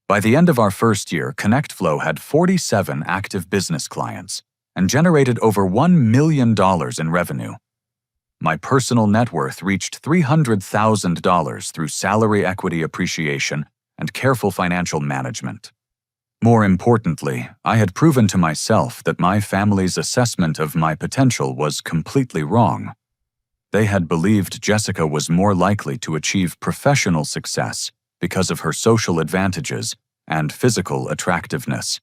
By the end of our first year, ConnectFlow had 47 active business clients and generated over $1 million in revenue. My personal net worth reached $300,000 through salary equity appreciation and careful financial management. More importantly, I had proven to myself that my family's assessment of my potential was completely wrong. They had believed Jessica was more likely to achieve professional success because of her social advantages and physical attractiveness.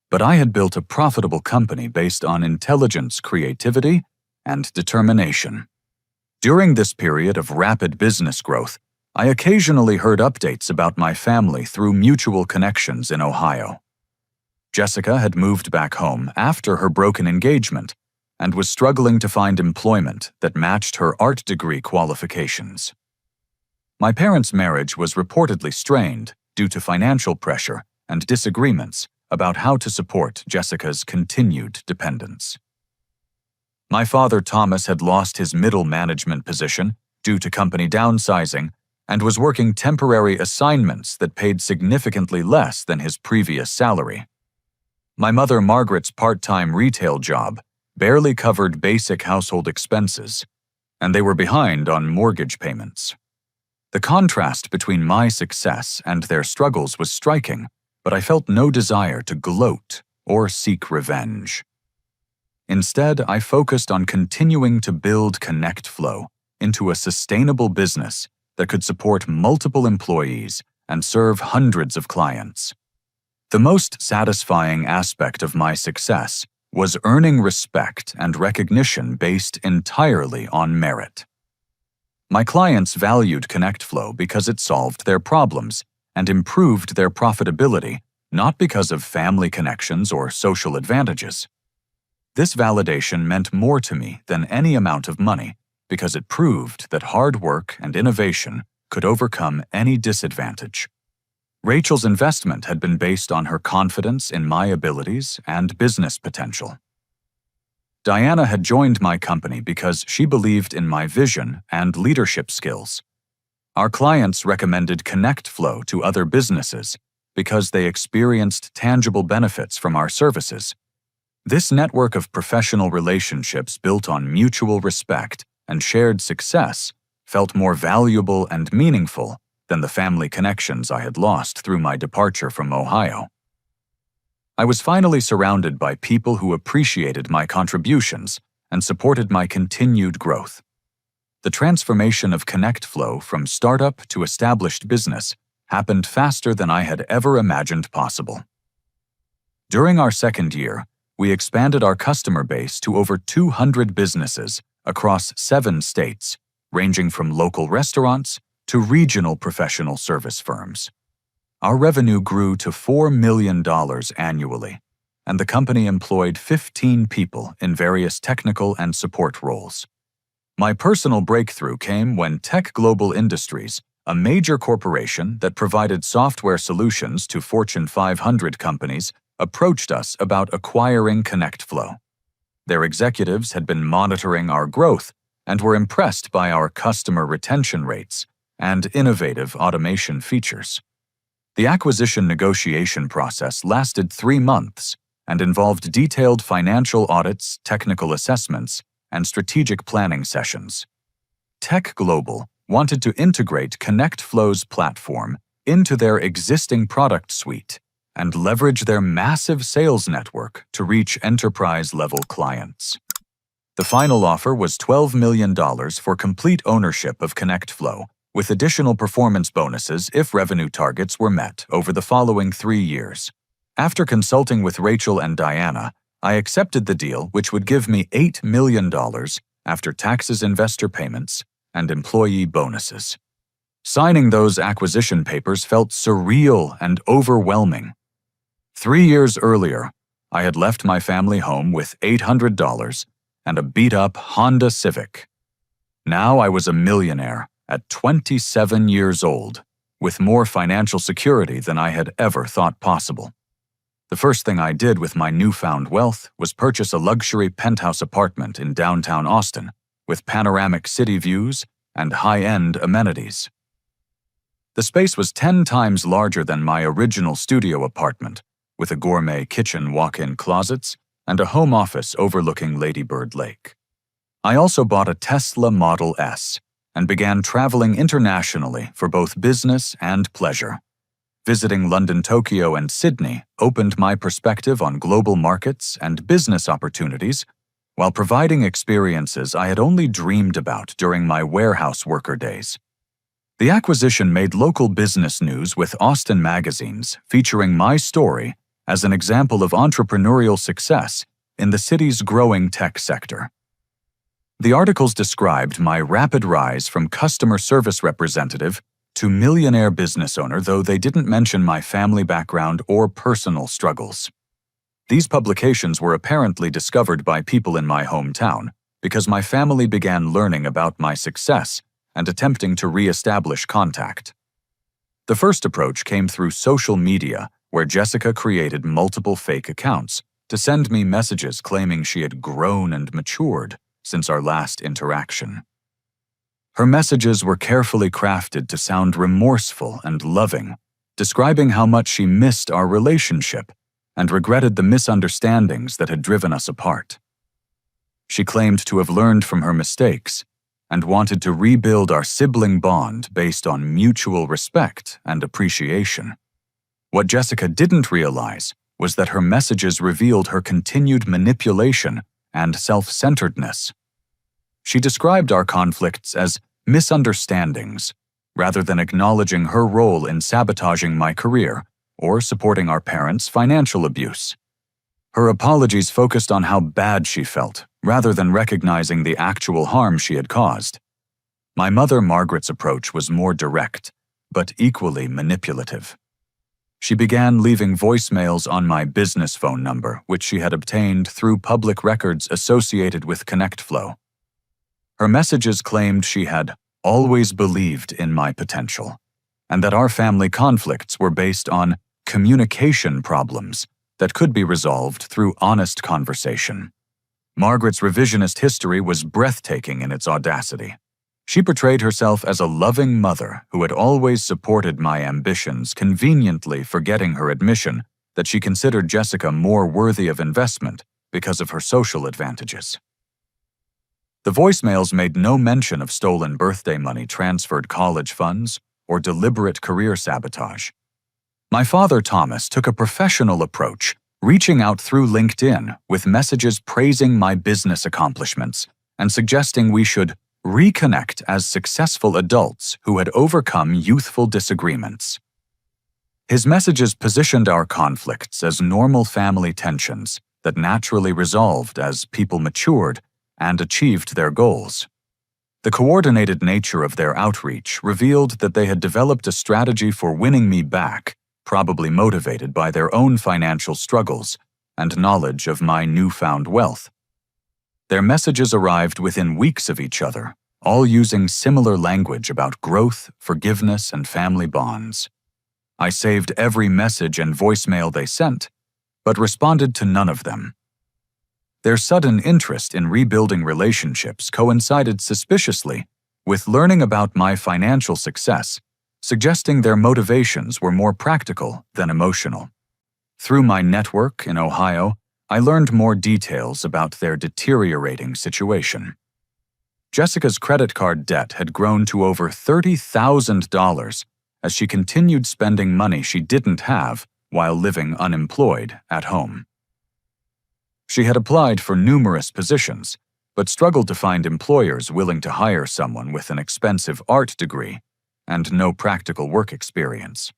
But I had built a profitable company based on intelligence, creativity, and determination. During this period of rapid business growth, I occasionally heard updates about my family through mutual connections in Ohio. Jessica had moved back home after her broken engagement and was struggling to find employment that matched her art degree qualifications. My parents' marriage was reportedly strained due to financial pressure and disagreements about how to support Jessica's continued dependence. My father, Thomas, had lost his middle management position due to company downsizing and was working temporary assignments that paid significantly less than his previous salary. My mother, Margaret's part-time retail job barely covered basic household expenses, and they were behind on mortgage payments. The contrast between my success and their struggles was striking, but I felt no desire to gloat or seek revenge. Instead, I focused on continuing to build ConnectFlow into a sustainable business that could support multiple employees and serve hundreds of clients. The most satisfying aspect of my success was earning respect and recognition based entirely on merit. My clients valued ConnectFlow because it solved their problems and improved their profitability, not because of family connections or social advantages. This validation meant more to me than any amount of money because it proved that hard work and innovation could overcome any disadvantage. Rachel's investment had been based on her confidence in my abilities and business potential. Diana had joined my company because she believed in my vision and leadership skills. Our clients recommended ConnectFlow to other businesses because they experienced tangible benefits from our services. This network of professional relationships built on mutual respect and shared success felt more valuable and meaningful than the family connections I had lost through my departure from Ohio. I was finally surrounded by people who appreciated my contributions and supported my continued growth. The transformation of ConnectFlow from startup to established business happened faster than I had ever imagined possible. During our second year, we expanded our customer base to over 200 businesses across 7 states, ranging from local restaurants to regional professional service firms. Our revenue grew to $4 million annually, and the company employed 15 people in various technical and support roles. My personal breakthrough came when Tech Global Industries, a major corporation that provided software solutions to Fortune 500 companies, approached us about acquiring ConnectFlow. Their executives had been monitoring our growth and were impressed by our customer retention rates and innovative automation features. The acquisition negotiation process lasted 3 months and involved detailed financial audits, technical assessments, and strategic planning sessions. Tech Global wanted to integrate ConnectFlow's platform into their existing product suite and leverage their massive sales network to reach enterprise-level clients. The final offer was $12 million for complete ownership of ConnectFlow, with additional performance bonuses if revenue targets were met over the following 3 years. After consulting with Rachel and Diana, I accepted the deal, which would give me $8 million after taxes, investor payments, and employee bonuses. Signing those acquisition papers felt surreal and overwhelming. 3 years earlier, I had left my family home with $800 and a beat-up Honda Civic. Now I was a millionaire at 27 years old, with more financial security than I had ever thought possible. The first thing I did with my newfound wealth was purchase a luxury penthouse apartment in downtown Austin, with panoramic city views and high-end amenities. The space was 10 times larger than my original studio apartment, with a gourmet kitchen, walk-in closets, and a home office overlooking Lady Bird Lake. I also bought a Tesla Model S and began traveling internationally for both business and pleasure. Visiting London, Tokyo, and Sydney opened my perspective on global markets and business opportunities, while providing experiences I had only dreamed about during my warehouse worker days. The acquisition made local business news with Austin magazines featuring my story as an example of entrepreneurial success in the city's growing tech sector. The articles described my rapid rise from customer service representative to millionaire business owner, though they didn't mention my family background or personal struggles. These publications were apparently discovered by people in my hometown because my family began learning about my success and attempting to re-establish contact. The first approach came through social media, where Jessica created multiple fake accounts to send me messages claiming she had grown and matured since our last interaction. Her messages were carefully crafted to sound remorseful and loving, describing how much she missed our relationship and regretted the misunderstandings that had driven us apart. She claimed to have learned from her mistakes and wanted to rebuild our sibling bond based on mutual respect and appreciation. What Jessica didn't realize was that her messages revealed her continued manipulation and self-centeredness. She described our conflicts as misunderstandings, rather than acknowledging her role in sabotaging my career or supporting our parents' financial abuse. Her apologies focused on how bad she felt, rather than recognizing the actual harm she had caused. My mother, Margaret's approach was more direct, but equally manipulative. She began leaving voicemails on my business phone number, which she had obtained through public records associated with ConnectFlow. Her messages claimed she had always believed in my potential, and that our family conflicts were based on communication problems that could be resolved through honest conversation. Margaret's revisionist history was breathtaking in its audacity. She portrayed herself as a loving mother who had always supported my ambitions, conveniently forgetting her admission that she considered Jessica more worthy of investment because of her social advantages. The voicemails made no mention of stolen birthday money, transferred college funds, or deliberate career sabotage. My father, Thomas, took a professional approach, reaching out through LinkedIn with messages praising my business accomplishments and suggesting we should reconnect as successful adults who had overcome youthful disagreements. His messages positioned our conflicts as normal family tensions that naturally resolved as people matured and achieved their goals. The coordinated nature of their outreach revealed that they had developed a strategy for winning me back, probably motivated by their own financial struggles and knowledge of my newfound wealth. Their messages arrived within weeks of each other, all using similar language about growth, forgiveness, and family bonds. I saved every message and voicemail they sent, but responded to none of them. Their sudden interest in rebuilding relationships coincided suspiciously with learning about my financial success, suggesting their motivations were more practical than emotional. Through my network in Ohio, I learned more details about their deteriorating situation. Jessica's credit card debt had grown to over $30,000 as she continued spending money she didn't have while living unemployed at home. She had applied for numerous positions, but struggled to find employers willing to hire someone with an expensive art degree and no practical work experience.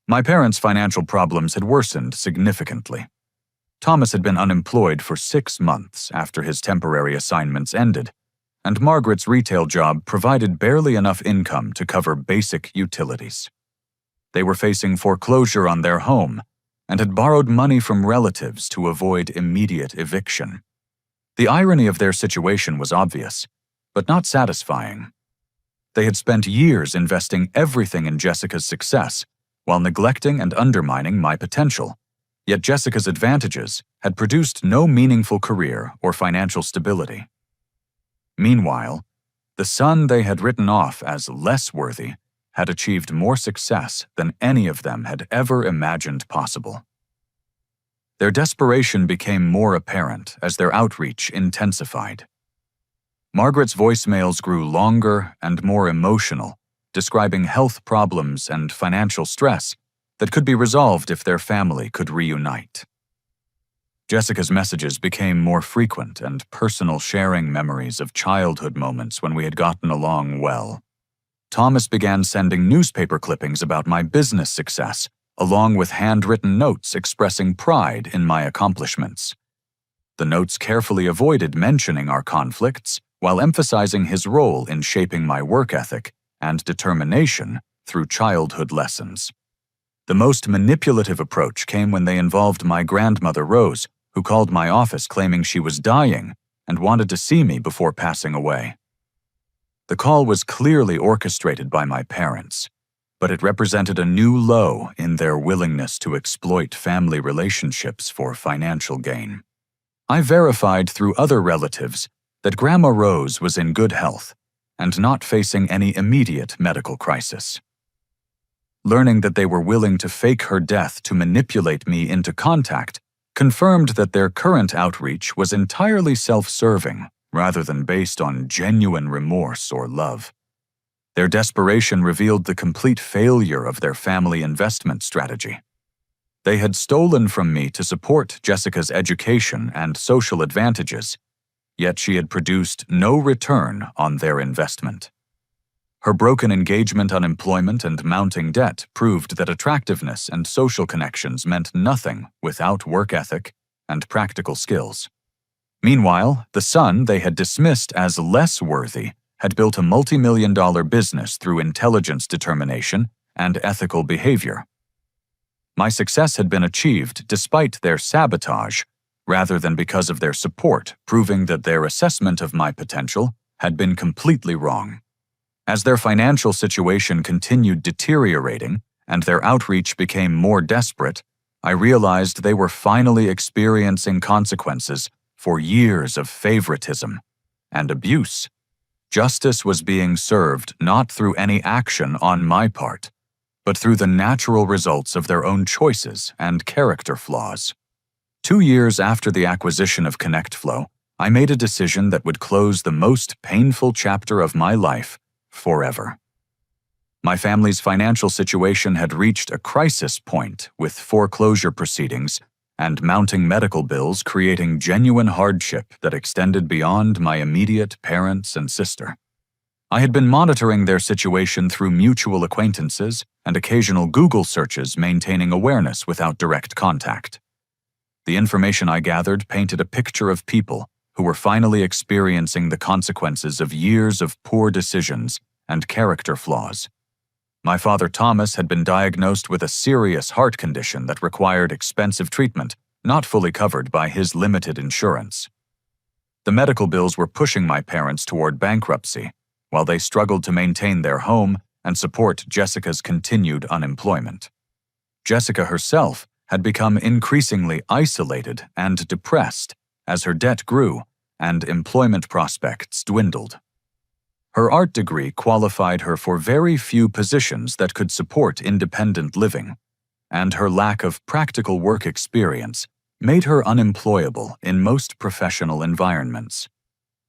My parents' financial problems had worsened significantly. Thomas had been unemployed for 6 months after his temporary assignments ended, and Margaret's retail job provided barely enough income to cover basic utilities. They were facing foreclosure on their home and had borrowed money from relatives to avoid immediate eviction. The irony of their situation was obvious, but not satisfying. They had spent years investing everything in Jessica's success while neglecting and undermining my potential, yet Jessica's advantages had produced no meaningful career or financial stability. Meanwhile, the son they had written off as less worthy had achieved more success than any of them had ever imagined possible. Their desperation became more apparent as their outreach intensified. Margaret's voicemails grew longer and more emotional, describing health problems and financial stress that could be resolved if their family could reunite. Jessica's messages became more frequent and personal, sharing memories of childhood moments when we had gotten along well. Thomas began sending newspaper clippings about my business success, along with handwritten notes expressing pride in my accomplishments. The notes carefully avoided mentioning our conflicts while emphasizing his role in shaping my work ethic and determination through childhood lessons. The most manipulative approach came when they involved my grandmother Rose, who called my office claiming she was dying and wanted to see me before passing away. The call was clearly orchestrated by my parents, but it represented a new low in their willingness to exploit family relationships for financial gain. I verified through other relatives that Grandma Rose was in good health and not facing any immediate medical crisis. Learning that they were willing to fake her death to manipulate me into contact confirmed that their current outreach was entirely self-serving rather than based on genuine remorse or love. Their desperation revealed the complete failure of their family investment strategy. They had stolen from me to support Jessica's education and social advantages, yet she had produced no return on their investment. Her broken engagement, unemployment, and mounting debt proved that attractiveness and social connections meant nothing without work ethic and practical skills. Meanwhile, the son they had dismissed as less worthy had built a multi-million-dollar business through intelligence determination and ethical behavior. My success had been achieved despite their sabotage, rather than because of their support, proving that their assessment of my potential had been completely wrong. As their financial situation continued deteriorating and their outreach became more desperate, I realized they were finally experiencing consequences for years of favoritism and abuse. Justice was being served not through any action on my part, but through the natural results of their own choices and character flaws. 2 years after the acquisition of ConnectFlow, I made a decision that would close the most painful chapter of my life forever. My family's financial situation had reached a crisis point, with foreclosure proceedings and mounting medical bills creating genuine hardship that extended beyond my immediate parents and sister. I had been monitoring their situation through mutual acquaintances and occasional Google searches, maintaining awareness without direct contact. The information I gathered painted a picture of people who were finally experiencing the consequences of years of poor decisions and character flaws. My father Thomas had been diagnosed with a serious heart condition that required expensive treatment, not fully covered by his limited insurance. The medical bills were pushing my parents toward bankruptcy, while they struggled to maintain their home and support Jessica's continued unemployment. Jessica herself had become increasingly isolated and depressed as her debt grew and employment prospects dwindled. Her art degree qualified her for very few positions that could support independent living, and her lack of practical work experience made her unemployable in most professional environments.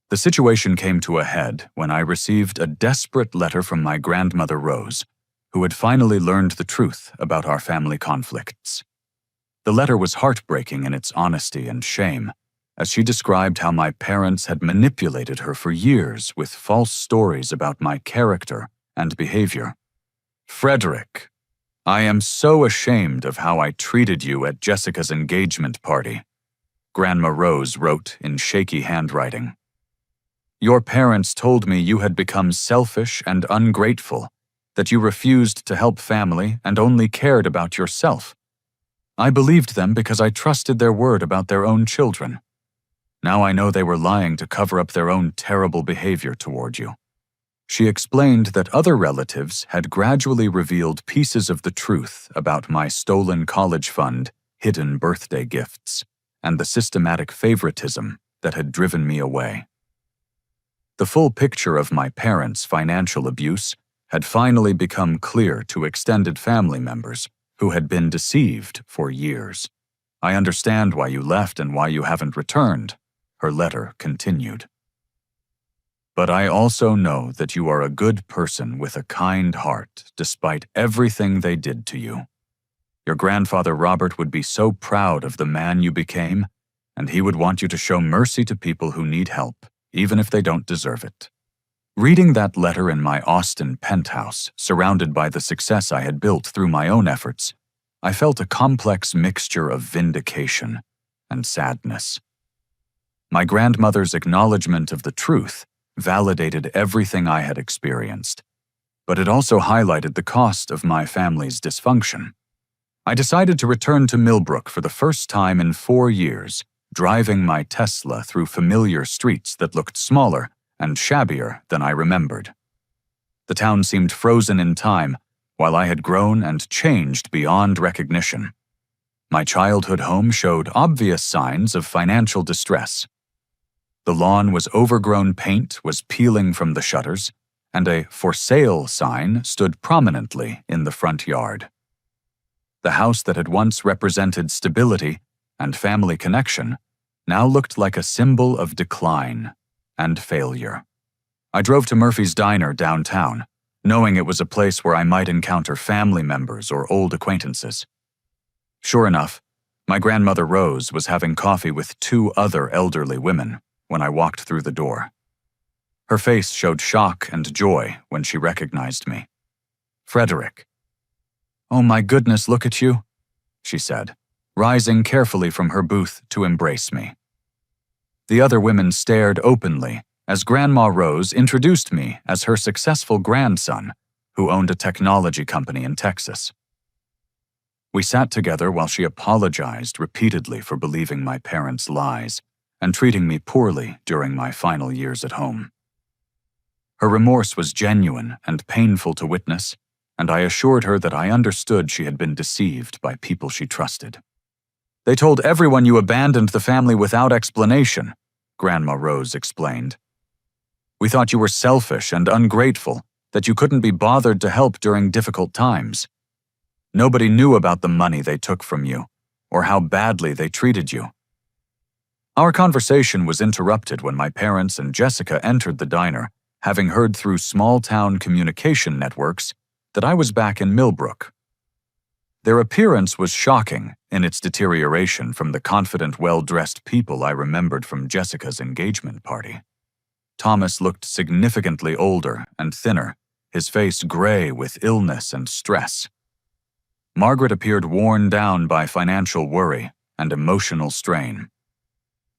The situation came to a head when I received a desperate letter from my grandmother Rose, who had finally learned the truth about our family conflicts. The letter was heartbreaking in its honesty and shame, as she described how my parents had manipulated her for years with false stories about my character and behavior. "Frederick, I am so ashamed of how I treated you at Jessica's engagement party," Grandma Rose wrote in shaky handwriting. "Your parents told me you had become selfish and ungrateful, that you refused to help family and only cared about yourself. I believed them because I trusted their word about their own children. Now I know they were lying to cover up their own terrible behavior toward you." She explained that other relatives had gradually revealed pieces of the truth about my stolen college fund, hidden birthday gifts, and the systematic favoritism that had driven me away. The full picture of my parents' financial abuse had finally become clear to extended family members who had been deceived for years. "I understand why you left and why you haven't returned," her letter continued. "But I also know that you are a good person with a kind heart despite everything they did to you. Your grandfather Robert would be so proud of the man you became, and he would want you to show mercy to people who need help, even if they don't deserve it." Reading that letter in my Austin penthouse, surrounded by the success I had built through my own efforts, I felt a complex mixture of vindication and sadness. My grandmother's acknowledgement of the truth validated everything I had experienced, but it also highlighted the cost of my family's dysfunction. I decided to return to Millbrook for the first time in 4 years, driving my Tesla through familiar streets that looked smaller and shabbier than I remembered. The town seemed frozen in time, while I had grown and changed beyond recognition. My childhood home showed obvious signs of financial distress. The lawn was overgrown, paint was peeling from the shutters, and a "for sale" sign stood prominently in the front yard. The house that had once represented stability and family connection now looked like a symbol of decline and failure. I drove to Murphy's Diner downtown, knowing it was a place where I might encounter family members or old acquaintances. Sure enough, my grandmother Rose was having coffee with 2 other elderly women when I walked through the door. Her face showed shock and joy when she recognized me. "Frederick." "Oh my goodness, look at you," she said, rising carefully from her booth to embrace me. The other women stared openly as Grandma Rose introduced me as her successful grandson, who owned a technology company in Texas. We sat together while she apologized repeatedly for believing my parents' lies and treating me poorly during my final years at home. Her remorse was genuine and painful to witness, and I assured her that I understood she had been deceived by people she trusted. "They told everyone you abandoned the family without explanation," Grandma Rose explained. "We thought you were selfish and ungrateful, that you couldn't be bothered to help during difficult times. Nobody knew about the money they took from you, or how badly they treated you." Our conversation was interrupted when my parents and Jessica entered the diner, having heard through small-town communication networks that I was back in Millbrook. Their appearance was shocking in its deterioration from the confident, well-dressed people I remembered from Jessica's engagement party. Thomas looked significantly older and thinner, his face gray with illness and stress. Margaret appeared worn down by financial worry and emotional strain.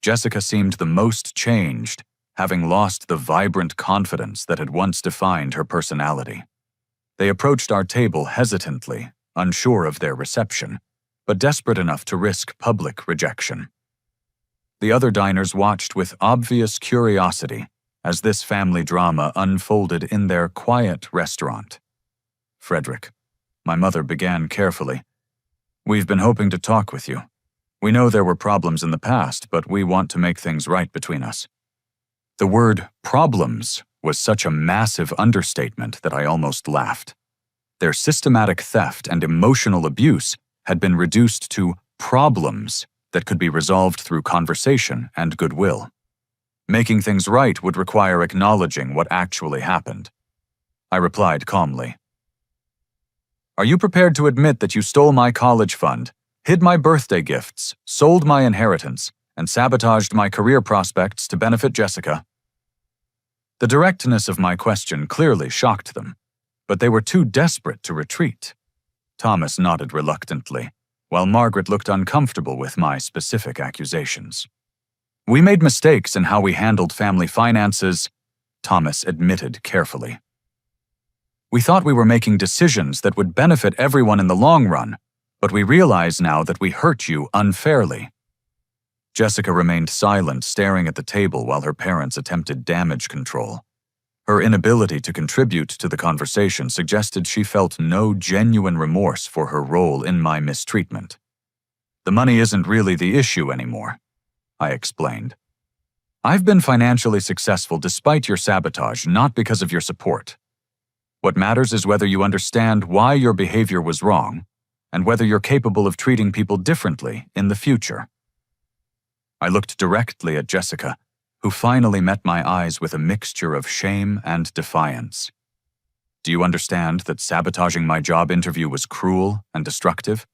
Jessica seemed the most changed, having lost the vibrant confidence that had once defined her personality. They approached our table hesitantly, unsure of their reception, but desperate enough to risk public rejection. The other diners watched with obvious curiosity as this family drama unfolded in their quiet restaurant. "Frederick," my mother began carefully, "we've been hoping to talk with you. We know there were problems in the past, but we want to make things right between us." The word "problems" was such a massive understatement that I almost laughed. Their systematic theft and emotional abuse had been reduced to problems that could be resolved through conversation and goodwill. Making things right would require acknowledging what actually happened. I replied calmly, "Are you prepared to admit that you stole my college fund, hid my birthday gifts, sold my inheritance, and sabotaged my career prospects to benefit Jessica?" The directness of my question clearly shocked them, but they were too desperate to retreat. Thomas nodded reluctantly, while Margaret looked uncomfortable with my specific accusations. "We made mistakes in how we handled family finances," Thomas admitted carefully. "We thought we were making decisions that would benefit everyone in the long run, but we realize now that we hurt you unfairly." Jessica remained silent, staring at the table while her parents attempted damage control. Her inability to contribute to the conversation suggested she felt no genuine remorse for her role in my mistreatment. "The money isn't really the issue anymore," I explained. "I've been financially successful despite your sabotage, not because of your support. What matters is whether you understand why your behavior was wrong and whether you're capable of treating people differently in the future." I looked directly at Jessica, who finally met my eyes with a mixture of shame and defiance. "Do you understand that sabotaging my job interview was cruel and destructive?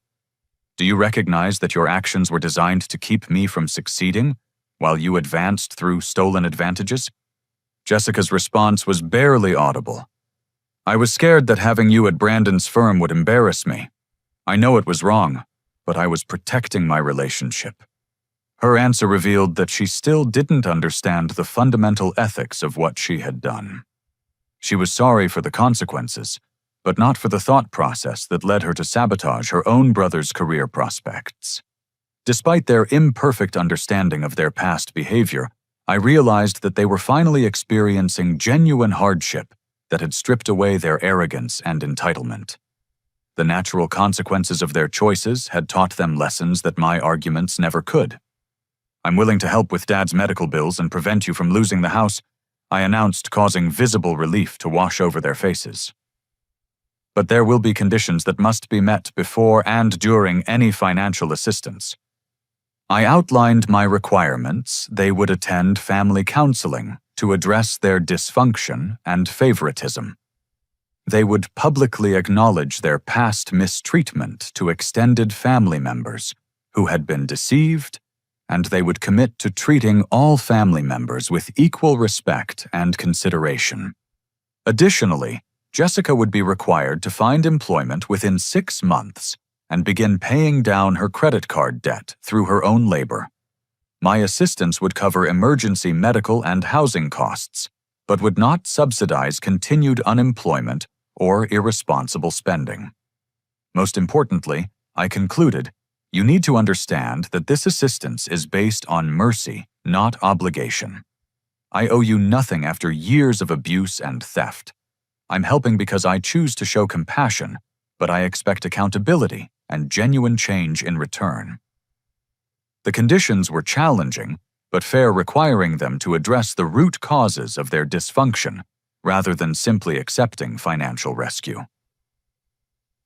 Do you recognize that your actions were designed to keep me from succeeding, while you advanced through stolen advantages?" Jessica's response was barely audible. "I was scared that having you at Brandon's firm would embarrass me. I know it was wrong, but I was protecting my relationship." Her answer revealed that she still didn't understand the fundamental ethics of what she had done. She was sorry for the consequences, but not for the thought process that led her to sabotage her own brother's career prospects. Despite their imperfect understanding of their past behavior, I realized that they were finally experiencing genuine hardship that had stripped away their arrogance and entitlement. The natural consequences of their choices had taught them lessons that my arguments never could. "I'm willing to help with Dad's medical bills and prevent you from losing the house," I announced, causing visible relief to wash over their faces. "But there will be conditions that must be met before and during any financial assistance." I outlined my requirements. They would attend family counseling to address their dysfunction and favoritism. They would publicly acknowledge their past mistreatment to extended family members who had been deceived, and they would commit to treating all family members with equal respect and consideration. Additionally, Jessica would be required to find employment within 6 months and begin paying down her credit card debt through her own labor. My assistance would cover emergency medical and housing costs, but would not subsidize continued unemployment or irresponsible spending. Most importantly, I concluded, you need to understand that this assistance is based on mercy, not obligation. I owe you nothing after years of abuse and theft. I'm helping because I choose to show compassion, but I expect accountability and genuine change in return. The conditions were challenging, but fair, requiring them to address the root causes of their dysfunction rather than simply accepting financial rescue.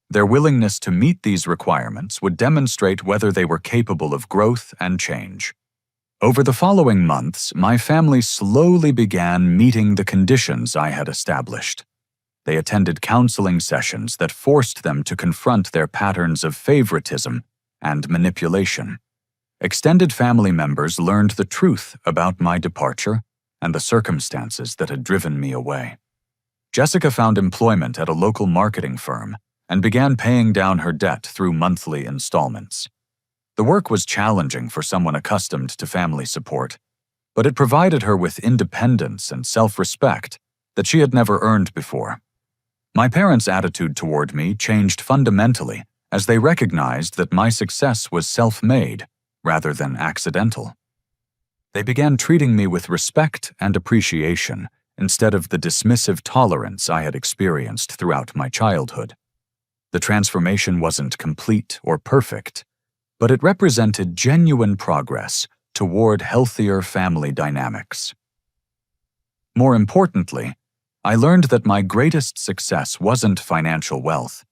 Their willingness to meet these requirements would demonstrate whether they were capable of growth and change. Over the following months, my family slowly began meeting the conditions I had established. They attended counseling sessions that forced them to confront their patterns of favoritism and manipulation. Extended family members learned the truth about my departure and the circumstances that had driven me away. Jessica found employment at a local marketing firm and began paying down her debt through monthly installments. The work was challenging for someone accustomed to family support, but it provided her with independence and self-respect that she had never earned before. My parents' attitude toward me changed fundamentally as they recognized that my success was self-made rather than accidental. They began treating me with respect and appreciation instead of the dismissive tolerance I had experienced throughout my childhood. The transformation wasn't complete or perfect, but it represented genuine progress toward healthier family dynamics. More importantly, I learned that my greatest success wasn't financial wealth,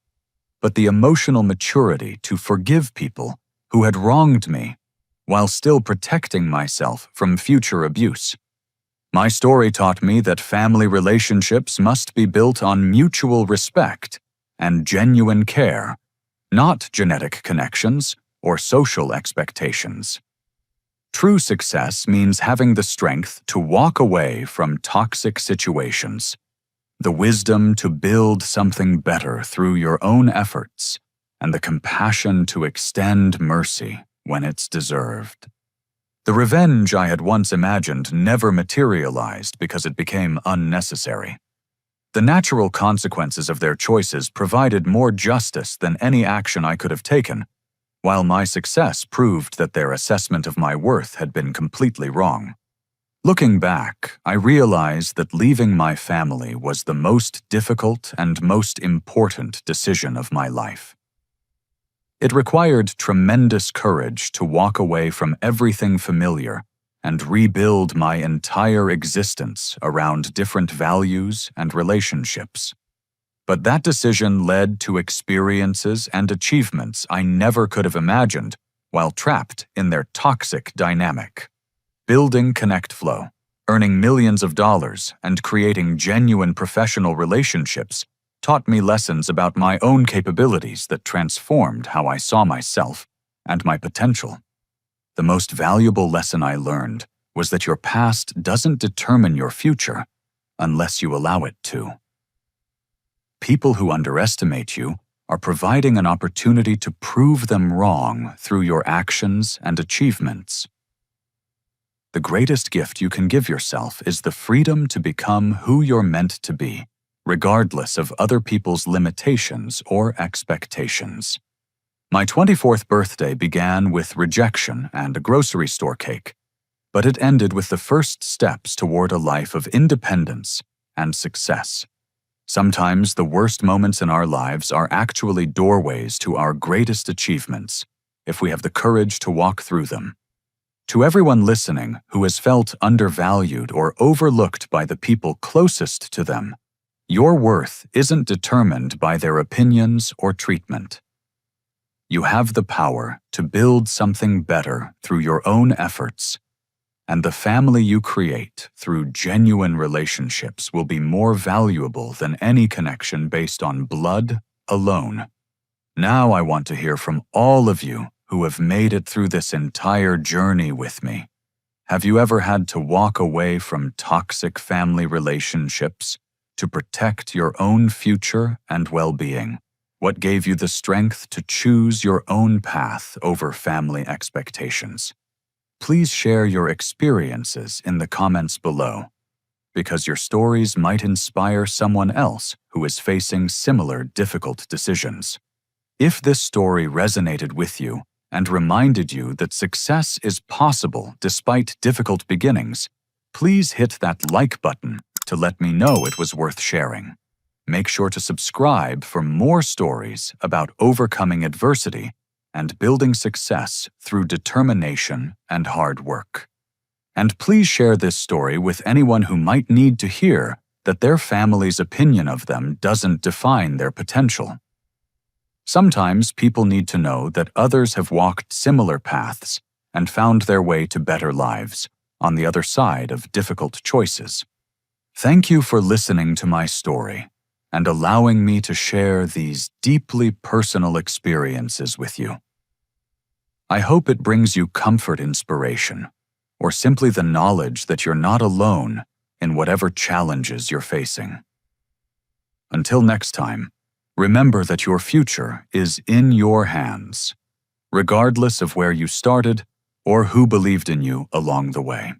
but the emotional maturity to forgive people who had wronged me while still protecting myself from future abuse. My story taught me that family relationships must be built on mutual respect and genuine care, not genetic connections or social expectations. True success means having the strength to walk away from toxic situations, the wisdom to build something better through your own efforts, and the compassion to extend mercy when it's deserved. The revenge I had once imagined never materialized because it became unnecessary. The natural consequences of their choices provided more justice than any action I could have taken, while my success proved that their assessment of my worth had been completely wrong. Looking back, I realized that leaving my family was the most difficult and most important decision of my life. It required tremendous courage to walk away from everything familiar and rebuild my entire existence around different values and relationships. But that decision led to experiences and achievements I never could have imagined while trapped in their toxic dynamic. Building ConnectFlow, earning millions of dollars, and creating genuine professional relationships taught me lessons about my own capabilities that transformed how I saw myself and my potential. The most valuable lesson I learned was that your past doesn't determine your future unless you allow it to. People who underestimate you are providing an opportunity to prove them wrong through your actions and achievements. The greatest gift you can give yourself is the freedom to become who you're meant to be, regardless of other people's limitations or expectations. My 24th birthday began with rejection and a grocery store cake, but it ended with the first steps toward a life of independence and success. Sometimes the worst moments in our lives are actually doorways to our greatest achievements, if we have the courage to walk through them. To everyone listening who has felt undervalued or overlooked by the people closest to them, your worth isn't determined by their opinions or treatment. You have the power to build something better through your own efforts, and the family you create through genuine relationships will be more valuable than any connection based on blood alone. Now I want to hear from all of you who have made it through this entire journey with me. Have you ever had to walk away from toxic family relationships to protect your own future and well-being? What gave you the strength to choose your own path over family expectations? Please share your experiences in the comments below, because your stories might inspire someone else who is facing similar difficult decisions. If this story resonated with you and reminded you that success is possible despite difficult beginnings, please hit that like button to let me know it was worth sharing. Make sure to subscribe for more stories about overcoming adversity and building success through determination and hard work. And please share this story with anyone who might need to hear that their family's opinion of them doesn't define their potential. Sometimes people need to know that others have walked similar paths and found their way to better lives on the other side of difficult choices. Thank you for listening to my story and allowing me to share these deeply personal experiences with you. I hope it brings you comfort, inspiration, or simply the knowledge that you're not alone in whatever challenges you're facing. Until next time, remember that your future is in your hands, regardless of where you started or who believed in you along the way.